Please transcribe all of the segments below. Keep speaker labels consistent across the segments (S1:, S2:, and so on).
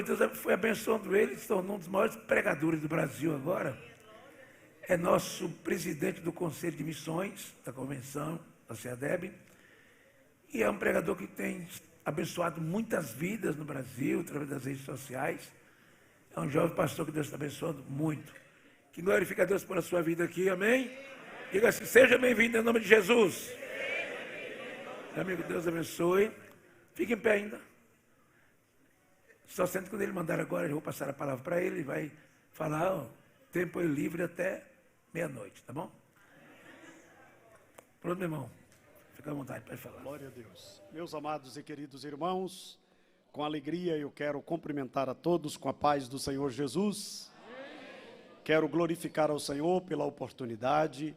S1: Deus foi abençoando ele, se tornou um dos maiores pregadores do Brasil agora. É nosso presidente do Conselho de Missões, da Convenção, da CEADEB, e é um pregador que tem abençoado muitas vidas no Brasil, através das redes sociais. É um jovem pastor que Deus está abençoando muito. Que glorifica a Deus por a sua vida aqui, amém? Diga assim, seja bem-vindo em nome de Jesus. Meu amigo, Deus abençoe. Fique em pé ainda. Só sendo quando ele mandar agora, eu vou passar a palavra para ele, ele vai falar, ó, tempo é livre até meia-noite, tá bom? Pronto, meu irmão. Fica à vontade, pode falar.
S2: Glória a Deus. Meus amados e queridos irmãos, com alegria eu quero cumprimentar a todos com a paz do Senhor Jesus. Quero glorificar ao Senhor pela oportunidade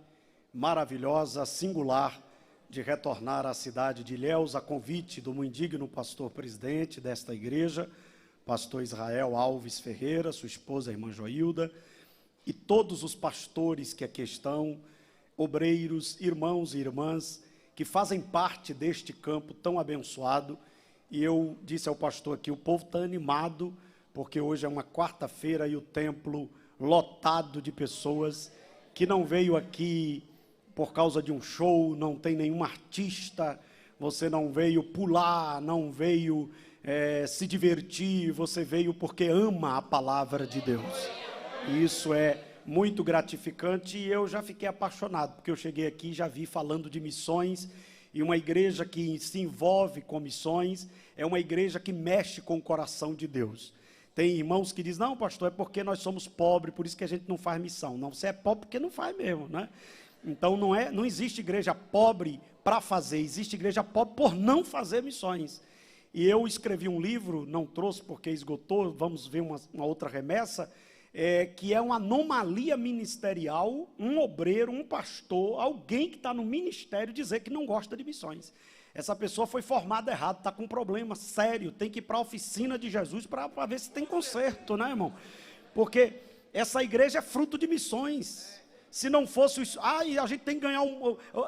S2: maravilhosa, singular, de retornar à cidade de Ilhéus, a convite do muito digno pastor presidente desta igreja, pastor Israel Alves Ferreira, sua esposa, a irmã Joilda, e todos os pastores que aqui estão, obreiros, irmãos e irmãs, que fazem parte deste campo tão abençoado. E eu disse ao pastor aqui, o povo está animado, porque hoje é uma quarta-feira e o templo lotado de pessoas que não veio aqui por causa de um show, não tem nenhum artista, você não veio pular, não veio se divertir, você veio porque ama a palavra de Deus. E isso é muito gratificante e eu já fiquei apaixonado, porque eu cheguei aqui e já vi falando de missões, e uma igreja que se envolve com missões é uma igreja que mexe com o coração de Deus. Tem irmãos que dizem, não pastor, é porque nós somos pobres, por isso que a gente não faz missão. Não, você é pobre porque não faz mesmo, né? Então não existe igreja pobre para fazer, existe igreja pobre por não fazer missões. E eu escrevi um livro, não trouxe porque esgotou, vamos ver uma outra remessa, que é uma anomalia ministerial, um obreiro, um pastor, alguém que está no ministério dizer que não gosta de missões. Essa pessoa foi formada errado, está com um problema sério, tem que ir para a oficina de Jesus para ver se tem conserto, né, irmão? Porque essa igreja é fruto de missões. Se não fosse isso, e a gente tem que ganhar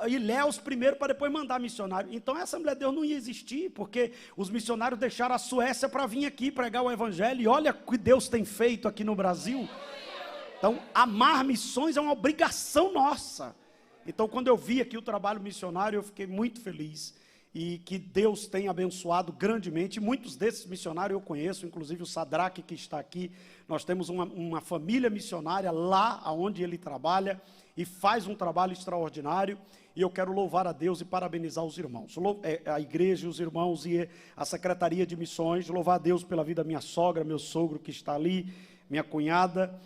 S2: Ilhéus primeiro para depois mandar missionário. Então a Assembleia de Deus não ia existir, porque os missionários deixaram a Suécia para vir aqui pregar o Evangelho, e olha o que Deus tem feito aqui no Brasil. Então, amar missões é uma obrigação nossa. Então, quando eu vi aqui o trabalho missionário, eu fiquei muito feliz, e que Deus tem abençoado grandemente. Muitos desses missionários eu conheço, inclusive o Sadraque que está aqui. Nós temos uma família missionária lá onde ele trabalha e faz um trabalho extraordinário, e eu quero louvar a Deus e parabenizar os irmãos, a igreja, os irmãos e a Secretaria de Missões, louvar a Deus pela vida da minha sogra, meu sogro que está ali, minha cunhada.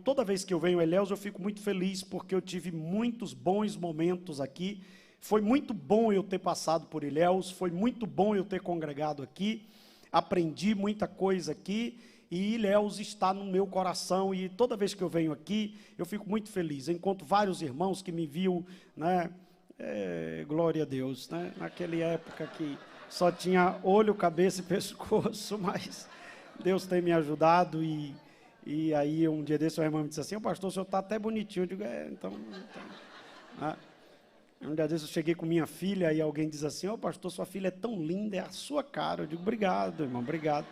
S2: Toda vez que eu venho a Ilhéus, eu fico muito feliz, porque eu tive muitos bons momentos aqui. Foi muito bom eu ter passado por Ilhéus, foi muito bom eu ter congregado aqui, aprendi muita coisa aqui, e Ilhéus está no meu coração, e toda vez que eu venho aqui, eu fico muito feliz. Encontro vários irmãos que me viam, né, glória a Deus, né, naquela época que só tinha olho, cabeça e pescoço, mas Deus tem me ajudado, e aí um dia desse o irmão me disse assim, pastor, o senhor está até bonitinho. Eu digo, então né? Um dia desses eu cheguei com minha filha e alguém diz assim, pastor, sua filha é tão linda, é a sua cara. Eu digo, obrigado, irmão, obrigado.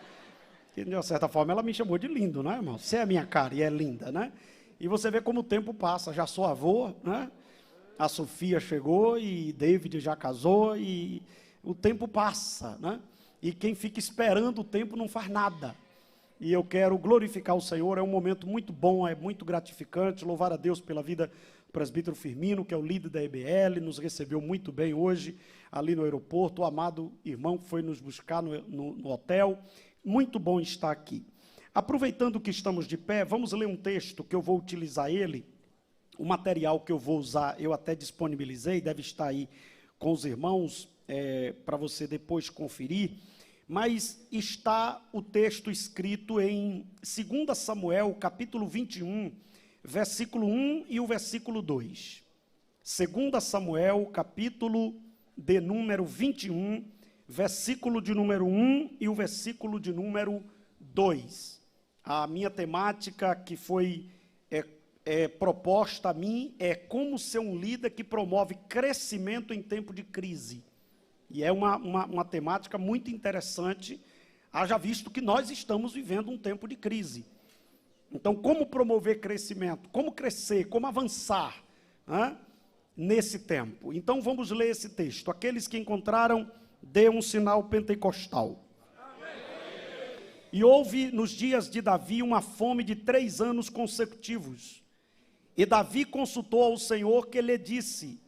S2: E, de uma certa forma, ela me chamou de lindo, né, irmão? Você é a minha cara e é linda, né? E você vê como o tempo passa, já sou avô, né? A Sofia chegou e David já casou e o tempo passa, né? E quem fica esperando o tempo não faz nada. E eu quero glorificar o Senhor, é um momento muito bom, é muito gratificante, louvar a Deus pela vida do presbítero Firmino, que é o líder da EBL, nos recebeu muito bem hoje, ali no aeroporto, o amado irmão que foi nos buscar no hotel, muito bom estar aqui. Aproveitando que estamos de pé, vamos ler um texto que eu vou utilizar ele, o material que eu vou usar, eu até disponibilizei, deve estar aí com os irmãos, para você depois conferir, mas está o texto escrito em 2 Samuel, capítulo 21, versículo 1 e o versículo 2. 2 Samuel, capítulo de número 21, versículo de número 1 e o versículo de número 2. A minha temática que foi proposta a mim é como ser um líder que promove crescimento em tempo de crise. E é uma temática muito interessante, haja visto que nós estamos vivendo um tempo de crise. Então, como promover crescimento? Como crescer? Como avançar nesse tempo? Então, vamos ler esse texto. Aqueles que encontraram, dê um sinal pentecostal. E houve nos dias de Davi uma fome de 3 anos consecutivos. E Davi consultou ao Senhor, que lhe disse: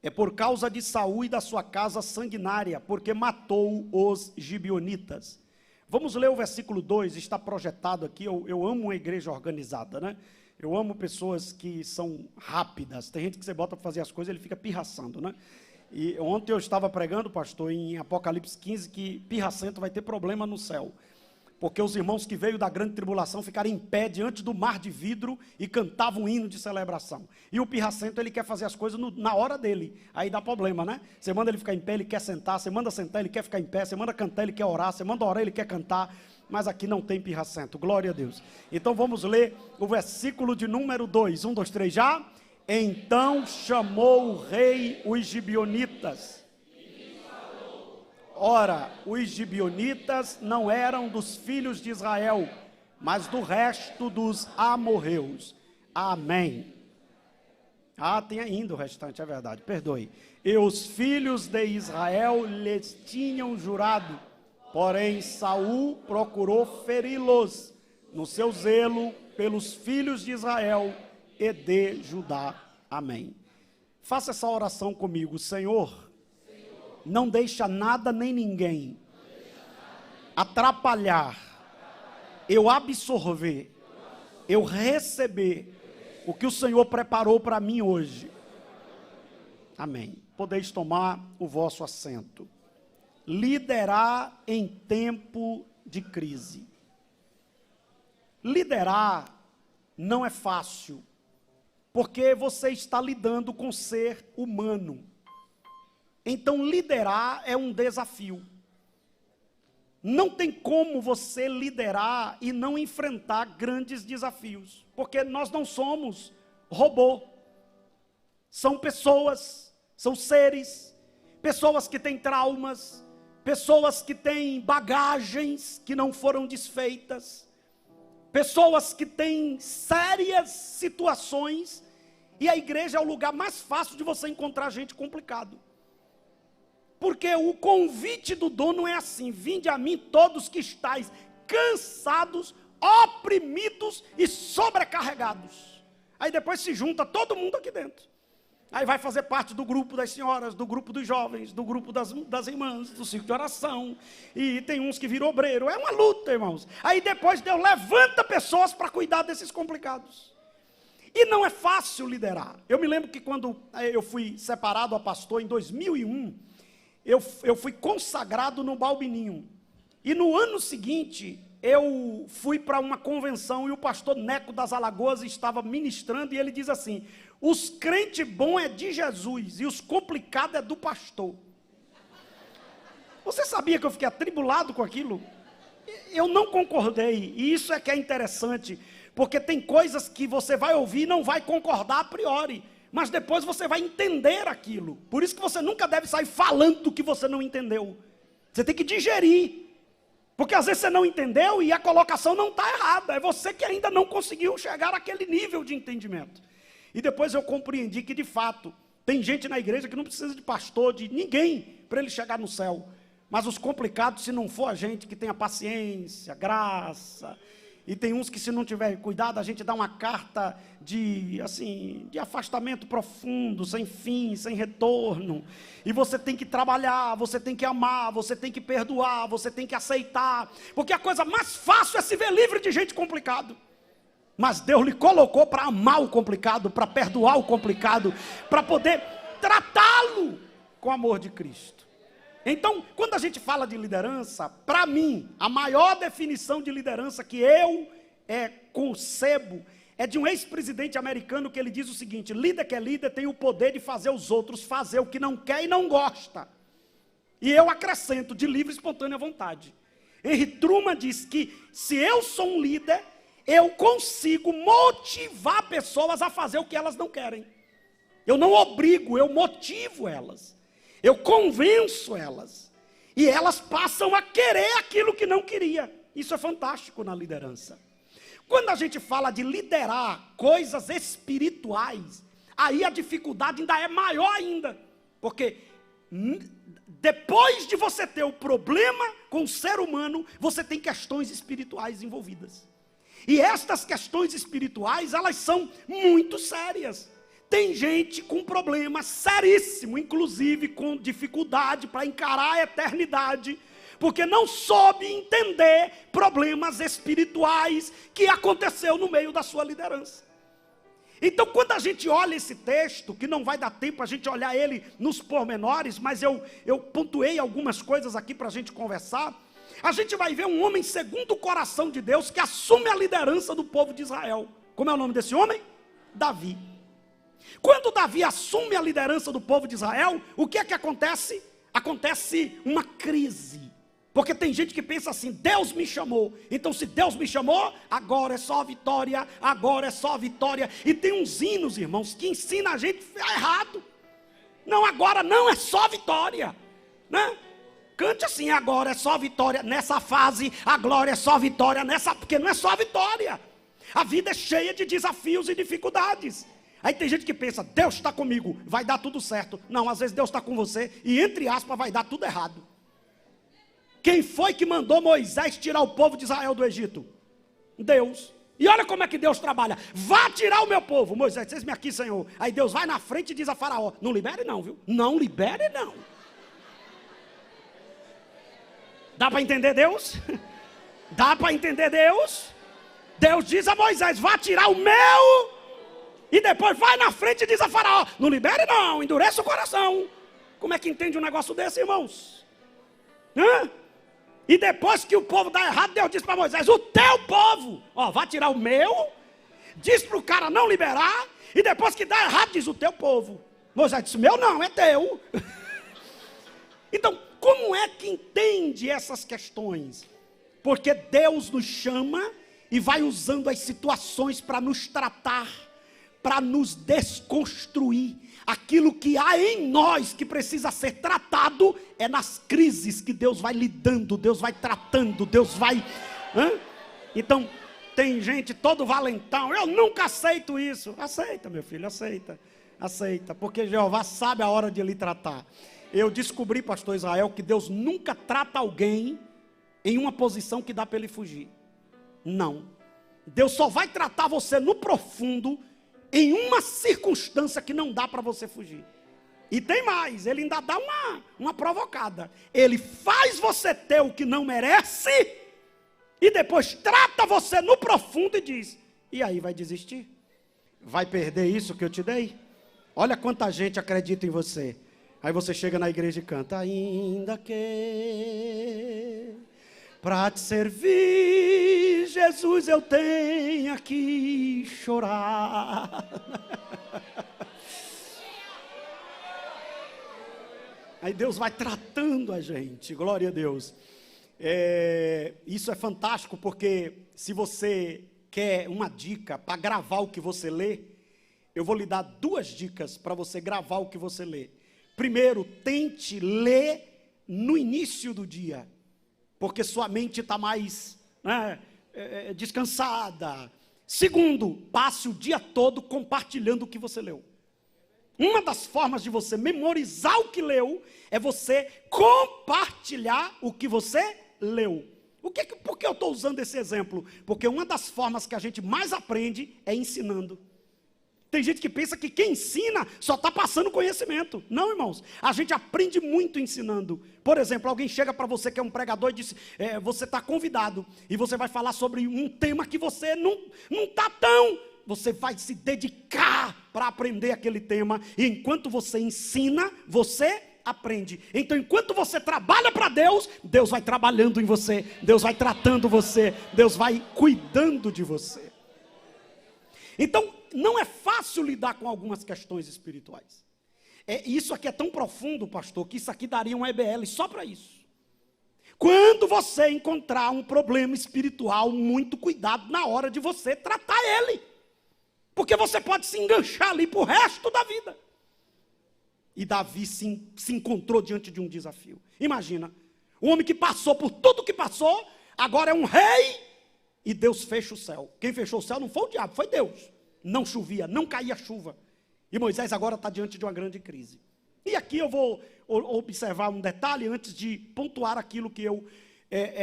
S2: é por causa de Saul e da sua casa sanguinária, porque matou os gibeonitas. Vamos ler o versículo 2, está projetado aqui. Eu amo uma igreja organizada, né? Eu amo pessoas que são rápidas. Tem gente que você bota para fazer as coisas, ele fica pirraçando, né? E ontem eu estava pregando, pastor, em Apocalipse 15, que pirracento vai ter problema no céu. Porque os irmãos que veio da grande tribulação ficaram em pé diante do mar de vidro e cantavam um hino de celebração. E o pirracento, ele quer fazer as coisas na hora dele. Aí dá problema, né? Você manda ele ficar em pé, ele quer sentar. Você manda sentar, ele quer ficar em pé. Você manda cantar, ele quer orar. Você manda orar, ele quer cantar. Mas aqui não tem pirracento. Glória a Deus. Então vamos ler o versículo de número 2. 1, 2, 3 já. Então chamou o rei os gibeonitas. Ora, os gibeonitas não eram dos filhos de Israel, mas do resto dos amorreus. Amém. Tem ainda o restante, é verdade, perdoe. E os filhos de Israel lhes tinham jurado, porém Saul procurou feri-los no seu zelo pelos filhos de Israel e de Judá. Amém. Faça essa oração comigo. Senhor, não deixa nada nem ninguém atrapalhar eu absorver, eu receber o que o Senhor preparou para mim hoje. Amém. Podeis tomar o vosso assento. Liderar em tempo de crise. Liderar não é fácil, porque você está lidando com ser humano. Então, liderar é um desafio. Não tem como você liderar e não enfrentar grandes desafios, porque nós não somos robô. São pessoas, são seres, pessoas que têm traumas, pessoas que têm bagagens que não foram desfeitas, pessoas que têm sérias situações, e a igreja é o lugar mais fácil de você encontrar gente complicado. Porque o convite do dono é assim: vinde a mim todos que estáis cansados, oprimidos e sobrecarregados. Aí depois se junta todo mundo aqui dentro. Aí vai fazer parte do grupo das senhoras, do grupo dos jovens, do grupo das irmãs, do círculo de oração. E tem uns que viram obreiro. É uma luta, irmãos. Aí depois Deus levanta pessoas para cuidar desses complicados. E não é fácil liderar. Eu me lembro que quando eu fui separado a pastor em 2001, eu fui consagrado no Balbininho. E no ano seguinte, eu fui para uma convenção e o pastor Neco das Alagoas estava ministrando e ele diz assim: os crentes bons é de Jesus e os complicados é do pastor. Você sabia que eu fiquei atribulado com aquilo? Eu não concordei, e isso é que é interessante, porque tem coisas que você vai ouvir e não vai concordar a priori, mas depois você vai entender aquilo. Por isso que você nunca deve sair falando do que você não entendeu. Você tem que digerir. Porque às vezes você não entendeu e a colocação não está errada. É você que ainda não conseguiu chegar àquele nível de entendimento. E depois eu compreendi que, de fato, tem gente na igreja que não precisa de pastor, de ninguém, para ele chegar no céu. Mas os complicados, se não for a gente que tenha paciência, graça... E tem uns que, se não tiver cuidado, a gente dá uma carta de afastamento profundo, sem fim, sem retorno. E você tem que trabalhar, você tem que amar, você tem que perdoar, você tem que aceitar. Porque a coisa mais fácil é se ver livre de gente complicado. Mas Deus lhe colocou para amar o complicado, para perdoar o complicado, para poder tratá-lo com o amor de Cristo. Então, quando a gente fala de liderança, para mim, a maior definição de liderança que eu concebo é de um ex-presidente americano, que ele diz o seguinte: líder que é líder tem o poder de fazer os outros fazer o que não quer e não gosta. E eu acrescento, de livre e espontânea vontade. Henry Truman diz que se eu sou um líder, eu consigo motivar pessoas a fazer o que elas não querem. Eu não obrigo, eu motivo elas. Eu convenço elas. E elas passam a querer aquilo que não queria. Isso é fantástico na liderança. Quando a gente fala de liderar coisas espirituais, aí a dificuldade ainda é maior ainda. Porque depois de você ter o problema com o ser humano, você tem questões espirituais envolvidas. E estas questões espirituais, elas são muito sérias. Tem gente com problema seríssimo, inclusive com dificuldade para encarar a eternidade, porque não soube entender problemas espirituais que aconteceu no meio da sua liderança. Então, quando a gente olha esse texto, que não vai dar tempo a gente olhar ele nos pormenores, mas eu pontuei algumas coisas aqui para a gente conversar, a gente vai ver um homem segundo o coração de Deus, que assume a liderança do povo de Israel. Como é o nome desse homem? Davi. Quando Davi assume a liderança do povo de Israel, o que é que acontece? Acontece uma crise. Porque tem gente que pensa assim: Deus me chamou, então se Deus me chamou, agora é só vitória, agora é só vitória. E tem uns hinos, irmãos, que ensinam a gente errado. Não, agora não é só vitória, né? Cante assim: agora é só vitória, nessa fase, a glória é só vitória, porque não é só vitória. A vida é cheia de desafios e dificuldades. Aí tem gente que pensa: Deus está comigo, vai dar tudo certo. Não, às vezes Deus está com você e, entre aspas, vai dar tudo errado. Quem foi que mandou Moisés tirar o povo de Israel do Egito? Deus. E olha como é que Deus trabalha: vá tirar o meu povo. Moisés, eis-me aqui, Senhor. Aí Deus vai na frente e diz a Faraó: não libere não, viu? Não libere não. Dá para entender Deus? Dá para entender Deus? Deus diz a Moisés: vá tirar o meu. E depois vai na frente e diz a Faraó: não libere não, endureça o coração. Como é que entende um negócio desse, irmãos? E depois que o povo dá errado, Deus diz para Moisés: o teu povo, vai tirar o meu. Diz para o cara não liberar. E depois que dá errado, diz: o teu povo. Moisés disse: meu não, é teu. Então, como é que entende essas questões? Porque Deus nos chama e vai usando as situações para nos tratar, para nos desconstruir. Aquilo que há em nós que precisa ser tratado é nas crises que Deus vai lidando, Deus vai tratando, Deus vai... Então, tem gente todo valentão: eu nunca aceito isso. Aceita, meu filho, aceita, porque Jeová sabe a hora de lhe tratar. Eu descobri, pastor Israel, que Deus nunca trata alguém em uma posição que dá para ele fugir. Não. Deus só vai tratar você no profundo, em uma circunstância que não dá para você fugir. E tem mais, ele ainda dá uma provocada. Ele faz você ter o que não merece, e depois trata você no profundo e diz: e aí, vai desistir? Vai perder isso que eu te dei? Olha quanta gente acredita em você. Aí você chega na igreja e canta: ainda que para te servir, Jesus, eu tenho que chorar. Aí Deus vai tratando a gente, glória a Deus. Isso é fantástico, porque se você quer uma dica para gravar o que você lê, eu vou lhe dar 2 dicas para você gravar o que você lê. Primeiro, tente ler no início do dia, porque sua mente está mais descansada. Segundo, passe o dia todo compartilhando o que você leu. Uma das formas de você memorizar o que leu é você compartilhar o que você leu. Por que eu estou usando esse exemplo? Porque uma das formas que a gente mais aprende é ensinando. Tem gente que pensa que quem ensina só está passando conhecimento. Não, irmãos, a gente aprende muito ensinando. Por exemplo, alguém chega para você que é um pregador e diz: você está convidado, e você vai falar sobre um tema que você não está tão... Você vai se dedicar para aprender aquele tema, e enquanto você ensina, você aprende. Então, enquanto você trabalha para Deus, Deus vai trabalhando em você, Deus vai tratando você, Deus vai cuidando de você. Então, não é fácil lidar com algumas questões espirituais. Isso aqui é tão profundo, pastor, que isso aqui daria um EBL só para isso. Quando você encontrar um problema espiritual, muito cuidado na hora de você tratar ele. Porque você pode se enganchar ali para o resto da vida. E Davi se encontrou diante de um desafio. Imagina, O homem que passou por tudo que passou, agora é um rei, e Deus fecha o céu. Quem fechou o céu não foi o diabo, foi Deus. Não chovia, não caía chuva. E Moisés agora está diante de uma grande crise. E aqui eu vou observar um detalhe antes de pontuar aquilo que eu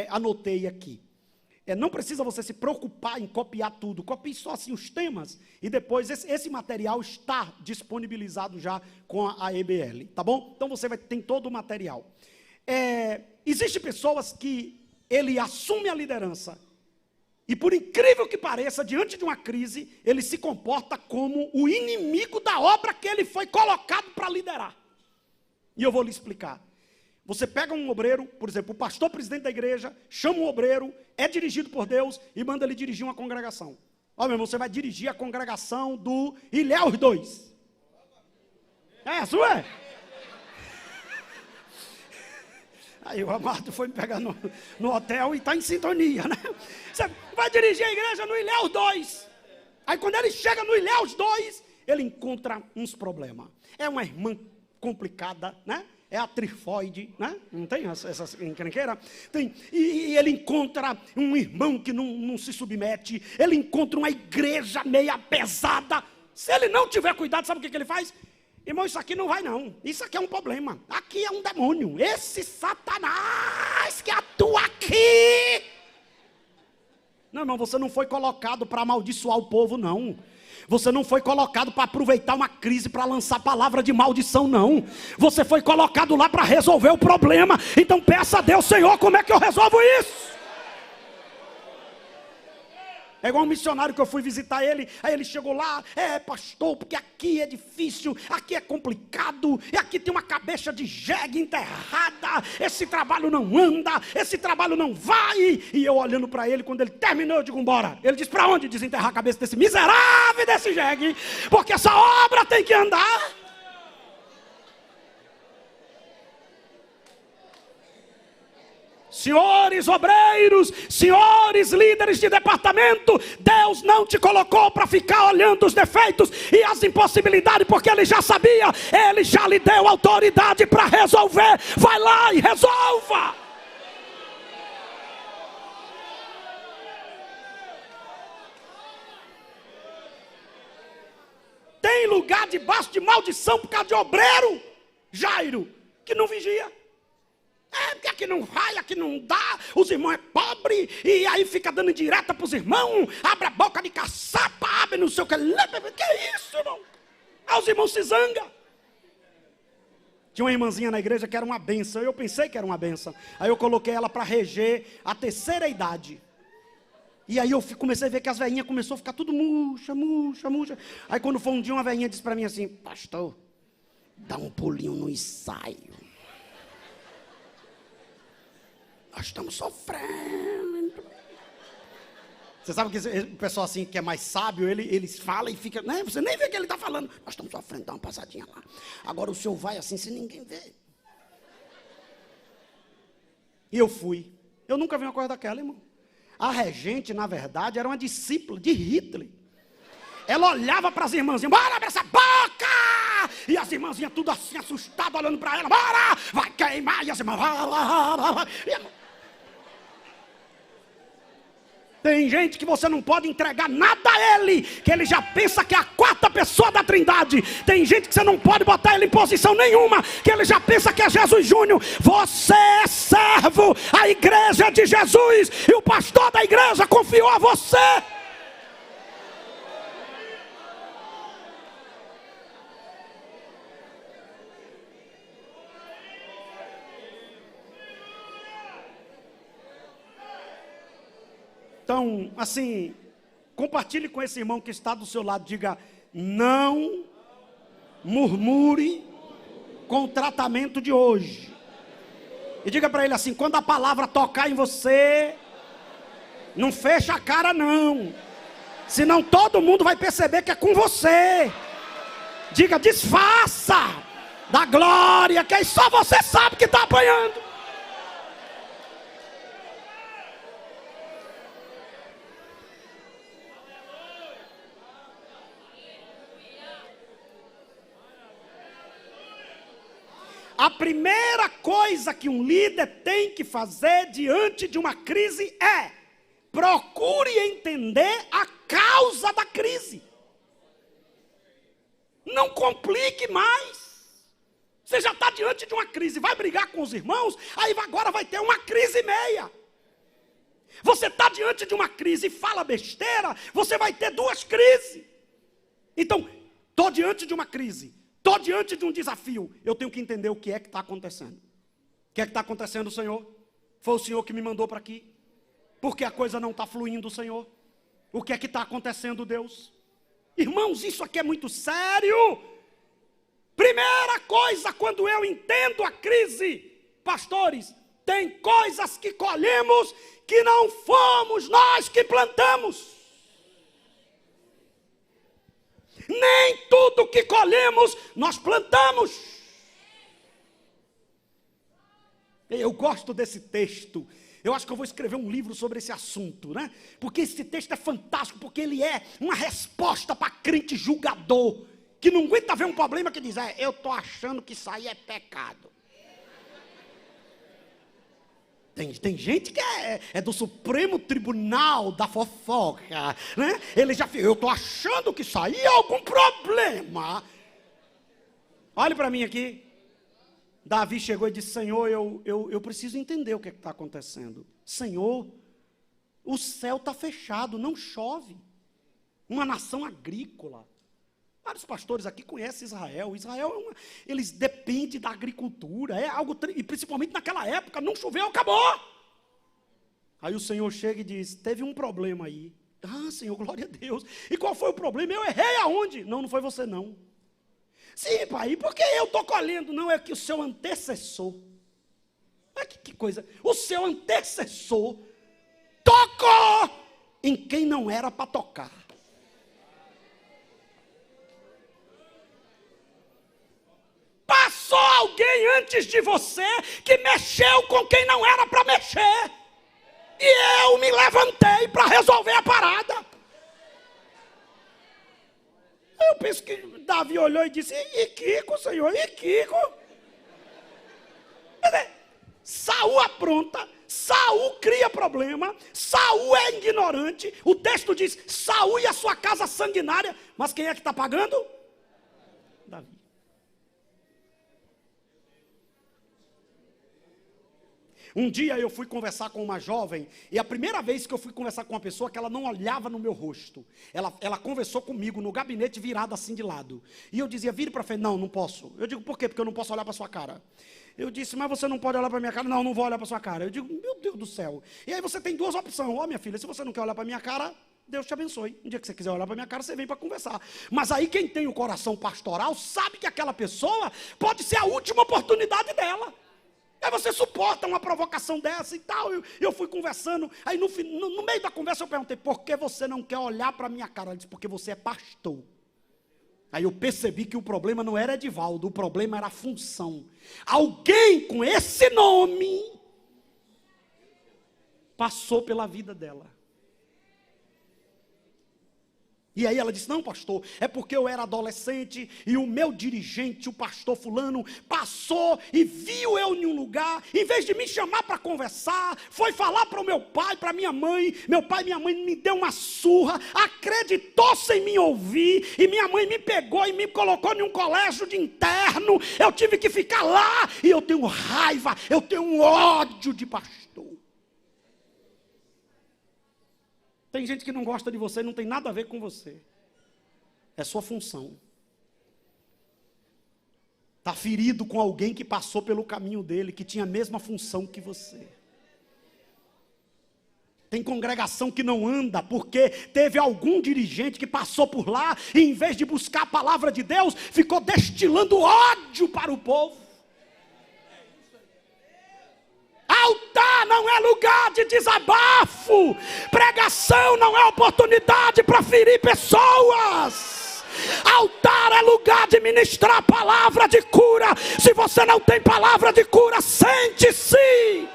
S2: anotei aqui. Não precisa você se preocupar em copiar tudo, copie só assim os temas, e depois esse material está disponibilizado já com a EBL, tá bom? Então você tem todo o material. Existem pessoas que ele assume a liderança, e por incrível que pareça, diante de uma crise, ele se comporta como o inimigo da obra que ele foi colocado para liderar. E eu vou lhe explicar. Você pega um obreiro, por exemplo, o pastor presidente da igreja, chama um obreiro, é dirigido por Deus e manda ele dirigir uma congregação. Ó, meu irmão, você vai dirigir a congregação do Ilhéus 2. É, sua? Aí o amado foi me pegar no hotel e está em sintonia, né? Você vai dirigir a igreja no Ilhéus 2. Aí quando ele chega no Ilhéus 2, ele encontra uns problemas. É uma irmã complicada, né? É a trifoide, né? Não tem essas encrenqueiras? Tem. E ele encontra um irmão que não se submete. Ele encontra uma igreja meia pesada. Se ele não tiver cuidado, sabe o que ele faz? Irmão, isso aqui não vai não. Isso aqui é um problema. Aqui é um demônio. Esse Satanás que atua aqui. Não, irmão, você não foi colocado para amaldiçoar o povo, não. Você não foi colocado para aproveitar uma crise para lançar palavra de maldição, não. Você foi colocado lá para resolver o problema. Então peça a Deus, Senhor, como é que eu resolvo isso? É igual um missionário que eu fui visitar ele, aí ele chegou lá, pastor, porque aqui é difícil, aqui é complicado, e aqui tem uma cabeça de jegue enterrada, esse trabalho não anda, esse trabalho não vai. E eu olhando para ele, quando ele terminou, eu digo, bora. Ele disse, para onde desenterrar a cabeça desse miserável, desse jegue? Porque essa obra tem que andar. Senhores obreiros, senhores líderes de departamento, Deus não te colocou para ficar olhando os defeitos e as impossibilidades, porque Ele já sabia, Ele já lhe deu autoridade para resolver. Vai lá e resolva. Tem lugar debaixo de maldição por causa de obreiro, Jairo, que não vigia. Porque aqui não vai, aqui não dá, os irmãos é pobre, e aí fica dando indireta para os irmãos, abre a boca de caçapa, abre não sei o que é isso, irmão? Aí os irmãos se zangam. Tinha uma irmãzinha na igreja que era uma benção, eu pensei que era uma benção, aí eu coloquei ela para reger a terceira idade. E aí eu comecei a ver que as velhinhas começaram a ficar tudo murcha. Aí quando foi um dia, uma velhinha disse para mim assim, pastor, dá um pulinho no ensaio. Nós estamos sofrendo. Você sabe que o pessoal assim que é mais sábio, ele fala e fica, né? Você nem vê o que ele está falando. Nós estamos sofrendo, dá uma passadinha lá. Agora o senhor vai assim, sem ninguém ver. E eu fui. Eu nunca vi uma coisa daquela, irmão. A regente, na verdade, era uma discípula de Hitler. Ela olhava para as irmãzinhas, bora abrir essa boca! E as irmãzinhas tudo assim, assustadas, olhando para ela, bora! Vai queimar! E as irmãs, tem gente que você não pode entregar nada a ele, que ele já pensa que é a quarta pessoa da Trindade. Tem gente que você não pode botar ele em posição nenhuma, que ele já pensa que é Jesus Júnior. Você é servo, a igreja é de Jesus, e o pastor da igreja confiou a você. Então, assim, compartilhe com esse irmão que está do seu lado, diga, não murmure com o tratamento de hoje. E diga para ele assim, quando a palavra tocar em você, não fecha a cara não, senão todo mundo vai perceber que é com você. Diga, disfarça da glória, que aí só você sabe que está apanhando. A primeira coisa que um líder tem que fazer diante de uma crise é: procure entender a causa da crise. Não complique mais. Você já está diante de uma crise, vai brigar com os irmãos, aí agora vai ter uma crise e meia. Você está diante de uma crise e fala besteira, você vai ter duas crises. Então, estou diante de uma crise, estou diante de um desafio, eu tenho que entender o que é que está acontecendo. O que é que está acontecendo, Senhor? Foi o Senhor que me mandou para aqui. Porque a coisa não está fluindo, Senhor. O que é que está acontecendo, Deus? Irmãos, isso aqui é muito sério. Primeira coisa, quando eu entendo a crise, pastores, tem coisas que colhemos que não fomos nós que plantamos. Nem tudo que colhemos nós plantamos. Eu gosto desse texto. Eu acho que eu vou escrever um livro sobre esse assunto, né? Porque esse texto é fantástico, porque ele é uma resposta para crente julgador, que não aguenta ver um problema que diz: eu estou achando que isso aí é pecado. Tem gente que é do Supremo Tribunal da Fofoca, né? Ele já fica: eu estou achando que isso aí é algum problema. Olhe para mim aqui. Davi chegou e disse: Senhor, eu preciso entender o que está acontecendo. Senhor, o céu está fechado, não chove. Uma nação agrícola. Vários pastores aqui conhecem Israel. Israel, eles dependem da agricultura. É algo, e principalmente naquela época, não choveu, acabou. Aí o Senhor chega e diz: teve um problema aí. Ah, Senhor, glória a Deus. E qual foi o problema? Eu errei aonde? Não foi você não. Sim, pai, porque eu estou colhendo? Não, é que o seu antecessor. Mas que coisa. O seu antecessor tocou em quem não era para tocar. Passou alguém antes de você que mexeu com quem não era para mexer. E eu me levantei para resolver a parada. Eu penso que Davi olhou e disse: e Kiko, Senhor, e Kiko? Saul apronta, Saul cria problema, Saul é ignorante. O texto diz: Saul e a sua casa sanguinária. Mas quem é que está pagando? Davi. Um dia eu fui conversar com uma jovem, e a primeira vez que eu fui conversar com uma pessoa que ela não olhava no meu rosto, ela conversou comigo no gabinete virado assim de lado, e eu dizia: vire para frente. Não posso. Eu digo: por quê? Porque eu não posso olhar para sua cara. Eu disse: mas você não pode olhar para minha cara. Não vou olhar para sua cara. Eu digo: meu Deus do céu. E aí você tem duas opções: minha filha, se você não quer olhar para minha cara, Deus te abençoe. Um dia que você quiser olhar para minha cara, você vem para conversar. Mas aí quem tem o coração pastoral sabe que aquela pessoa pode ser a última oportunidade dela. Aí você suporta uma provocação dessa e tal. Eu fui conversando. Aí no meio da conversa eu perguntei: por que você não quer olhar para a minha cara? Ela disse: porque você é pastor. Aí eu percebi que o problema não era Edivaldo, o problema era a função. Alguém com esse nome passou pela vida dela. E aí ela disse: não, pastor, é porque eu era adolescente e o meu dirigente, o pastor fulano, passou e viu eu em um lugar, em vez de me chamar para conversar, foi falar para o meu pai, para minha mãe. Meu pai e minha mãe me deu uma surra, acreditou sem me ouvir, e minha mãe me pegou e me colocou em um colégio de interno. Eu tive que ficar lá, e eu tenho raiva, eu tenho um ódio de pastor. Tem gente que não gosta de você, não tem nada a ver com você. É sua função. Está ferido com alguém que passou pelo caminho dele, que tinha a mesma função que você. Tem congregação que não anda porque teve algum dirigente que passou por lá e em vez de buscar a palavra de Deus, ficou destilando ódio para o povo. Altar não é lugar de desabafo. Pregação não é oportunidade para ferir pessoas. Altar é lugar de ministrar palavra de cura. Se você não tem palavra de cura, sente-se.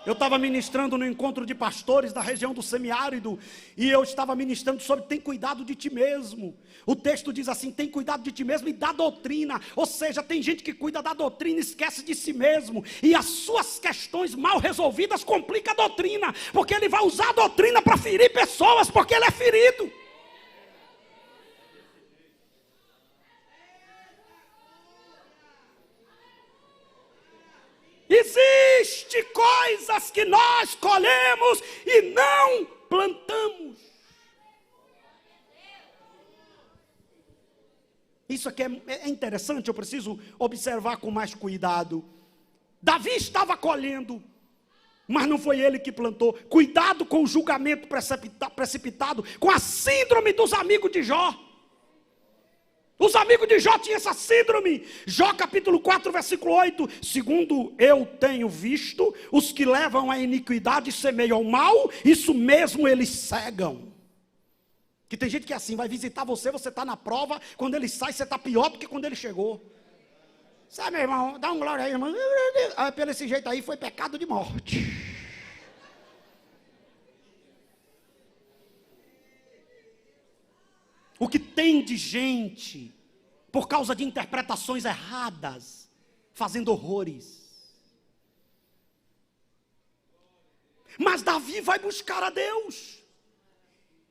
S2: Eu estava ministrando no encontro de pastores da região do semiárido, e eu estava ministrando sobre tem cuidado de ti mesmo. O texto diz assim, tem cuidado de ti mesmo e da doutrina. Ou seja, tem gente que cuida da doutrina e esquece de si mesmo, e as suas questões mal resolvidas complicam a doutrina, porque ele vai usar a doutrina para ferir pessoas, porque ele é ferido. Existem coisas que nós colhemos e não plantamos. Isso aqui é interessante, eu preciso observar com mais cuidado. Davi estava colhendo, mas não foi ele que plantou. Cuidado com o julgamento precipitado, com a síndrome dos amigos de Jó. Os amigos de Jó tinham essa síndrome. Jó capítulo 4, versículo 8. Segundo eu tenho visto, os que levam a iniquidade semeiam o mal, isso mesmo eles cegam. Que tem gente que é assim, vai visitar você, você está na prova, quando ele sai, você está pior do que quando ele chegou. Sabe, meu irmão, dá um glória aí, irmão. Pelo esse jeito aí foi pecado de morte. O que tem de gente, por causa de interpretações erradas, fazendo horrores. Mas Davi vai buscar a Deus.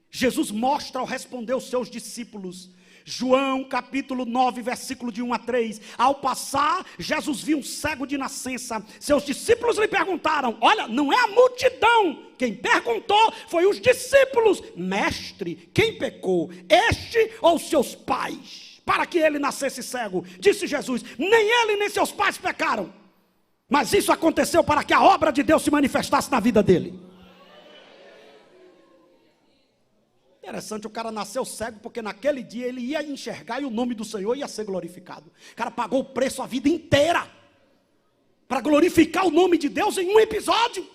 S2: Jesus mostra ao responder os seus discípulos. João capítulo 9, versículo de 1 a 3. Ao passar, Jesus viu um cego de nascença. Seus discípulos lhe perguntaram, olha, não é a multidão. Quem perguntou foi os discípulos. Mestre, quem pecou? Este ou seus pais? Para que ele nascesse cego? Disse Jesus, nem ele nem seus pais pecaram. Mas isso aconteceu para que a obra de Deus se manifestasse na vida dele. Interessante, o cara nasceu cego porque naquele dia ele ia enxergar e o nome do Senhor ia ser glorificado. O cara pagou o preço a vida inteira para glorificar o nome de Deus em um episódio.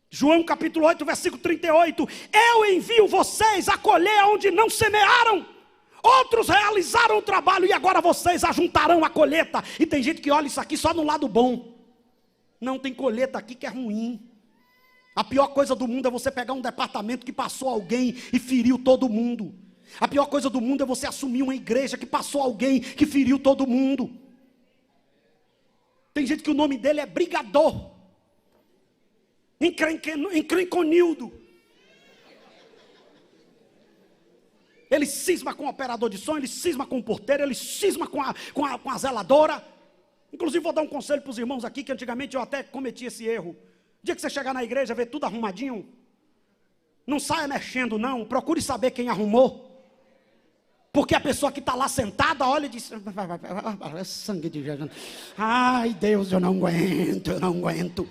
S2: João capítulo 8, versículo 38. Eu envio vocês a colher onde não semearam. Outros realizaram o trabalho e agora vocês ajuntarão a colheita. E tem gente que olha isso aqui só no lado bom. Não, tem colheita aqui que é ruim. A pior coisa do mundo é você pegar um departamento que passou alguém e feriu todo mundo. A pior coisa do mundo é você assumir uma igreja que passou alguém que feriu todo mundo. Tem gente que o nome dele é brigador, encrenconildo. Ele cisma com o operador de som, ele cisma com o porteiro, ele cisma com a zeladora. Inclusive vou dar um conselho para os irmãos aqui, que antigamente eu até cometi esse erro. O dia que você chegar na igreja, ver tudo arrumadinho, não saia mexendo não, procure saber quem arrumou. Porque a pessoa que está lá sentada, olha e diz, sangue de Jesus. Ai Deus, eu não aguento.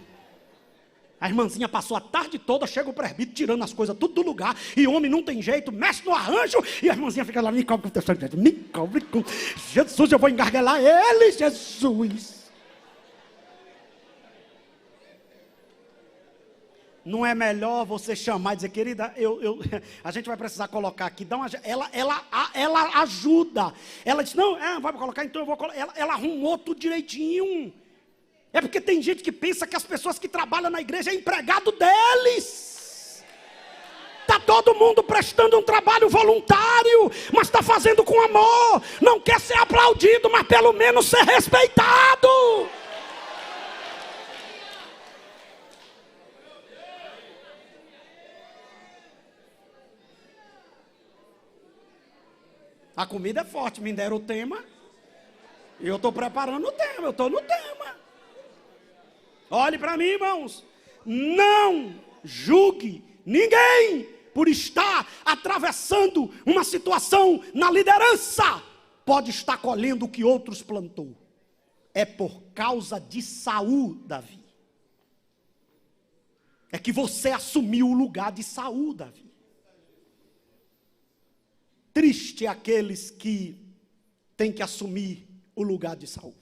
S2: A irmãzinha passou a tarde toda, chega o presbítero tirando as coisas tudo do lugar, e o homem não tem jeito, mexe no arranjo, e a irmãzinha fica lá, me cobre com Jesus, eu vou engarguelar ele, Jesus. Não é melhor você chamar e dizer, querida, a gente vai precisar colocar aqui, ela ajuda. Ela diz, não, vai colocar, então eu vou colocar. Ela arrumou tudo direitinho. É porque tem gente que pensa que as pessoas que trabalham na igreja é empregado deles. Está todo mundo prestando um trabalho voluntário, mas está fazendo com amor. Não quer ser aplaudido, mas pelo menos ser respeitado. A comida é forte, me deram o tema. E eu estou preparando o tema, eu estou no tema. Olhe para mim, irmãos. Não julgue ninguém por estar atravessando uma situação na liderança. Pode estar colhendo o que outros plantou. É por causa de Saul, Davi. É que você assumiu o lugar de Saul, Davi. Triste é aqueles que têm que assumir o lugar de Saul.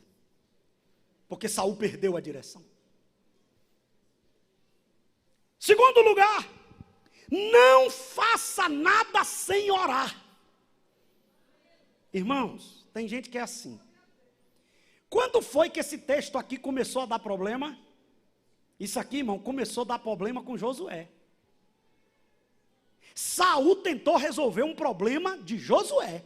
S2: Porque Saul perdeu a direção. Segundo lugar, não faça nada sem orar. Irmãos, tem gente que é assim. Quando foi que esse texto aqui começou a dar problema? Isso aqui, irmão, começou a dar problema com Josué. Saul tentou resolver um problema de Josué.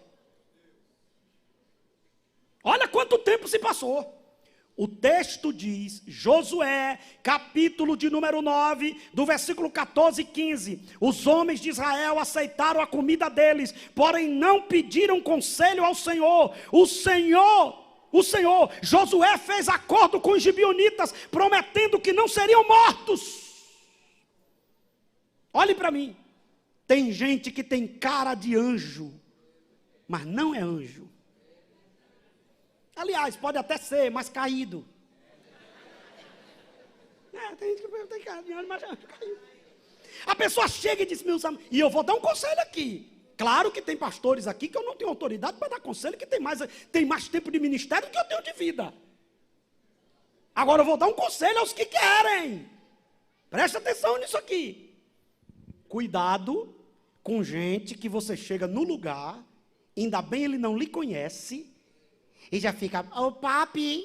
S2: Olha quanto tempo se passou. O texto diz, Josué, capítulo de número 9, do versículo 14 e 15. Os homens de Israel aceitaram a comida deles, porém não pediram conselho ao Senhor. O Senhor, Josué fez acordo com os gibeonitas, prometendo que não seriam mortos. Olhe para mim. Tem gente que tem cara de anjo, mas não é anjo. Aliás, pode até ser, mas caído. Tem gente que tem cara de anjo, mas é caído. A pessoa chega e diz, meus amigos, e eu vou dar um conselho aqui. Claro que tem pastores aqui que eu não tenho autoridade para dar conselho, que tem mais tempo de ministério do que eu tenho de vida. Agora eu vou dar um conselho aos que querem. Presta atenção nisso aqui. Cuidado com gente que você chega no lugar, ainda bem ele não lhe conhece, e já fica, ô papi,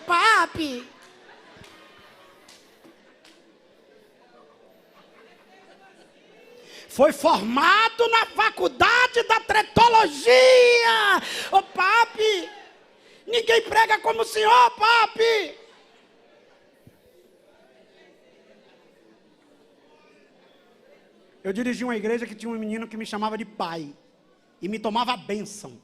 S2: papi. Foi formado na faculdade da tretologia. Ô papi, ninguém prega como o senhor, papi. Eu dirigi uma igreja que tinha um menino que me chamava de pai. E me tomava a bênção.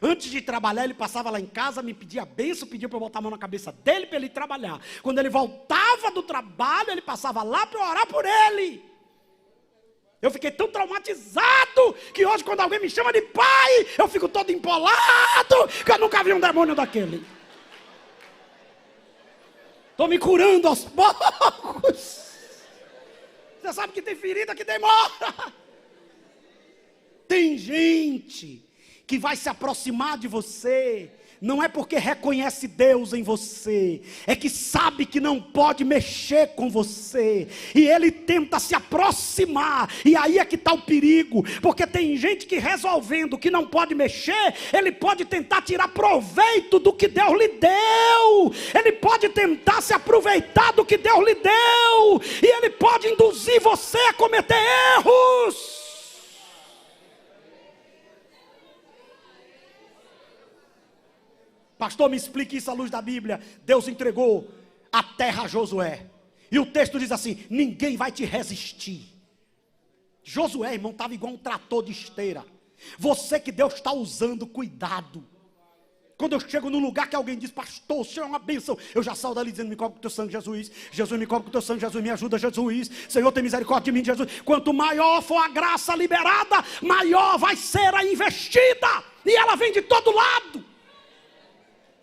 S2: Antes de trabalhar, ele passava lá em casa, me pedia a bênção, pedia para eu botar a mão na cabeça dele para ele trabalhar. Quando ele voltava do trabalho, ele passava lá para eu orar por ele. Eu fiquei tão traumatizado que hoje, quando alguém me chama de pai, eu fico todo empolado, que eu nunca vi um demônio daquele. Estou me curando aos poucos. Você sabe que tem ferida que demora. Tem gente que vai se aproximar de você, não é porque reconhece Deus em você, é que sabe que não pode mexer com você, e ele tenta se aproximar, e aí é que está o perigo, porque tem gente que resolvendo que não pode mexer, ele pode tentar tirar proveito do que Deus lhe deu, ele pode tentar se aproveitar do que Deus lhe deu, e ele pode induzir você a cometer erros. Pastor, me explique isso à luz da Bíblia. Deus entregou a terra a Josué. E o texto diz assim, ninguém vai te resistir. Josué, irmão, estava igual um trator de esteira. Você que Deus está usando, cuidado. Quando eu chego num lugar que alguém diz, pastor, o Senhor é uma bênção, eu já saio dali dizendo, me cobre com o teu sangue, Jesus. Jesus, me cobre com o teu sangue, Jesus, me ajuda, Jesus. Senhor, tem misericórdia de mim, Jesus. Quanto maior for a graça liberada, maior vai ser a investida. E ela vem de todo lado.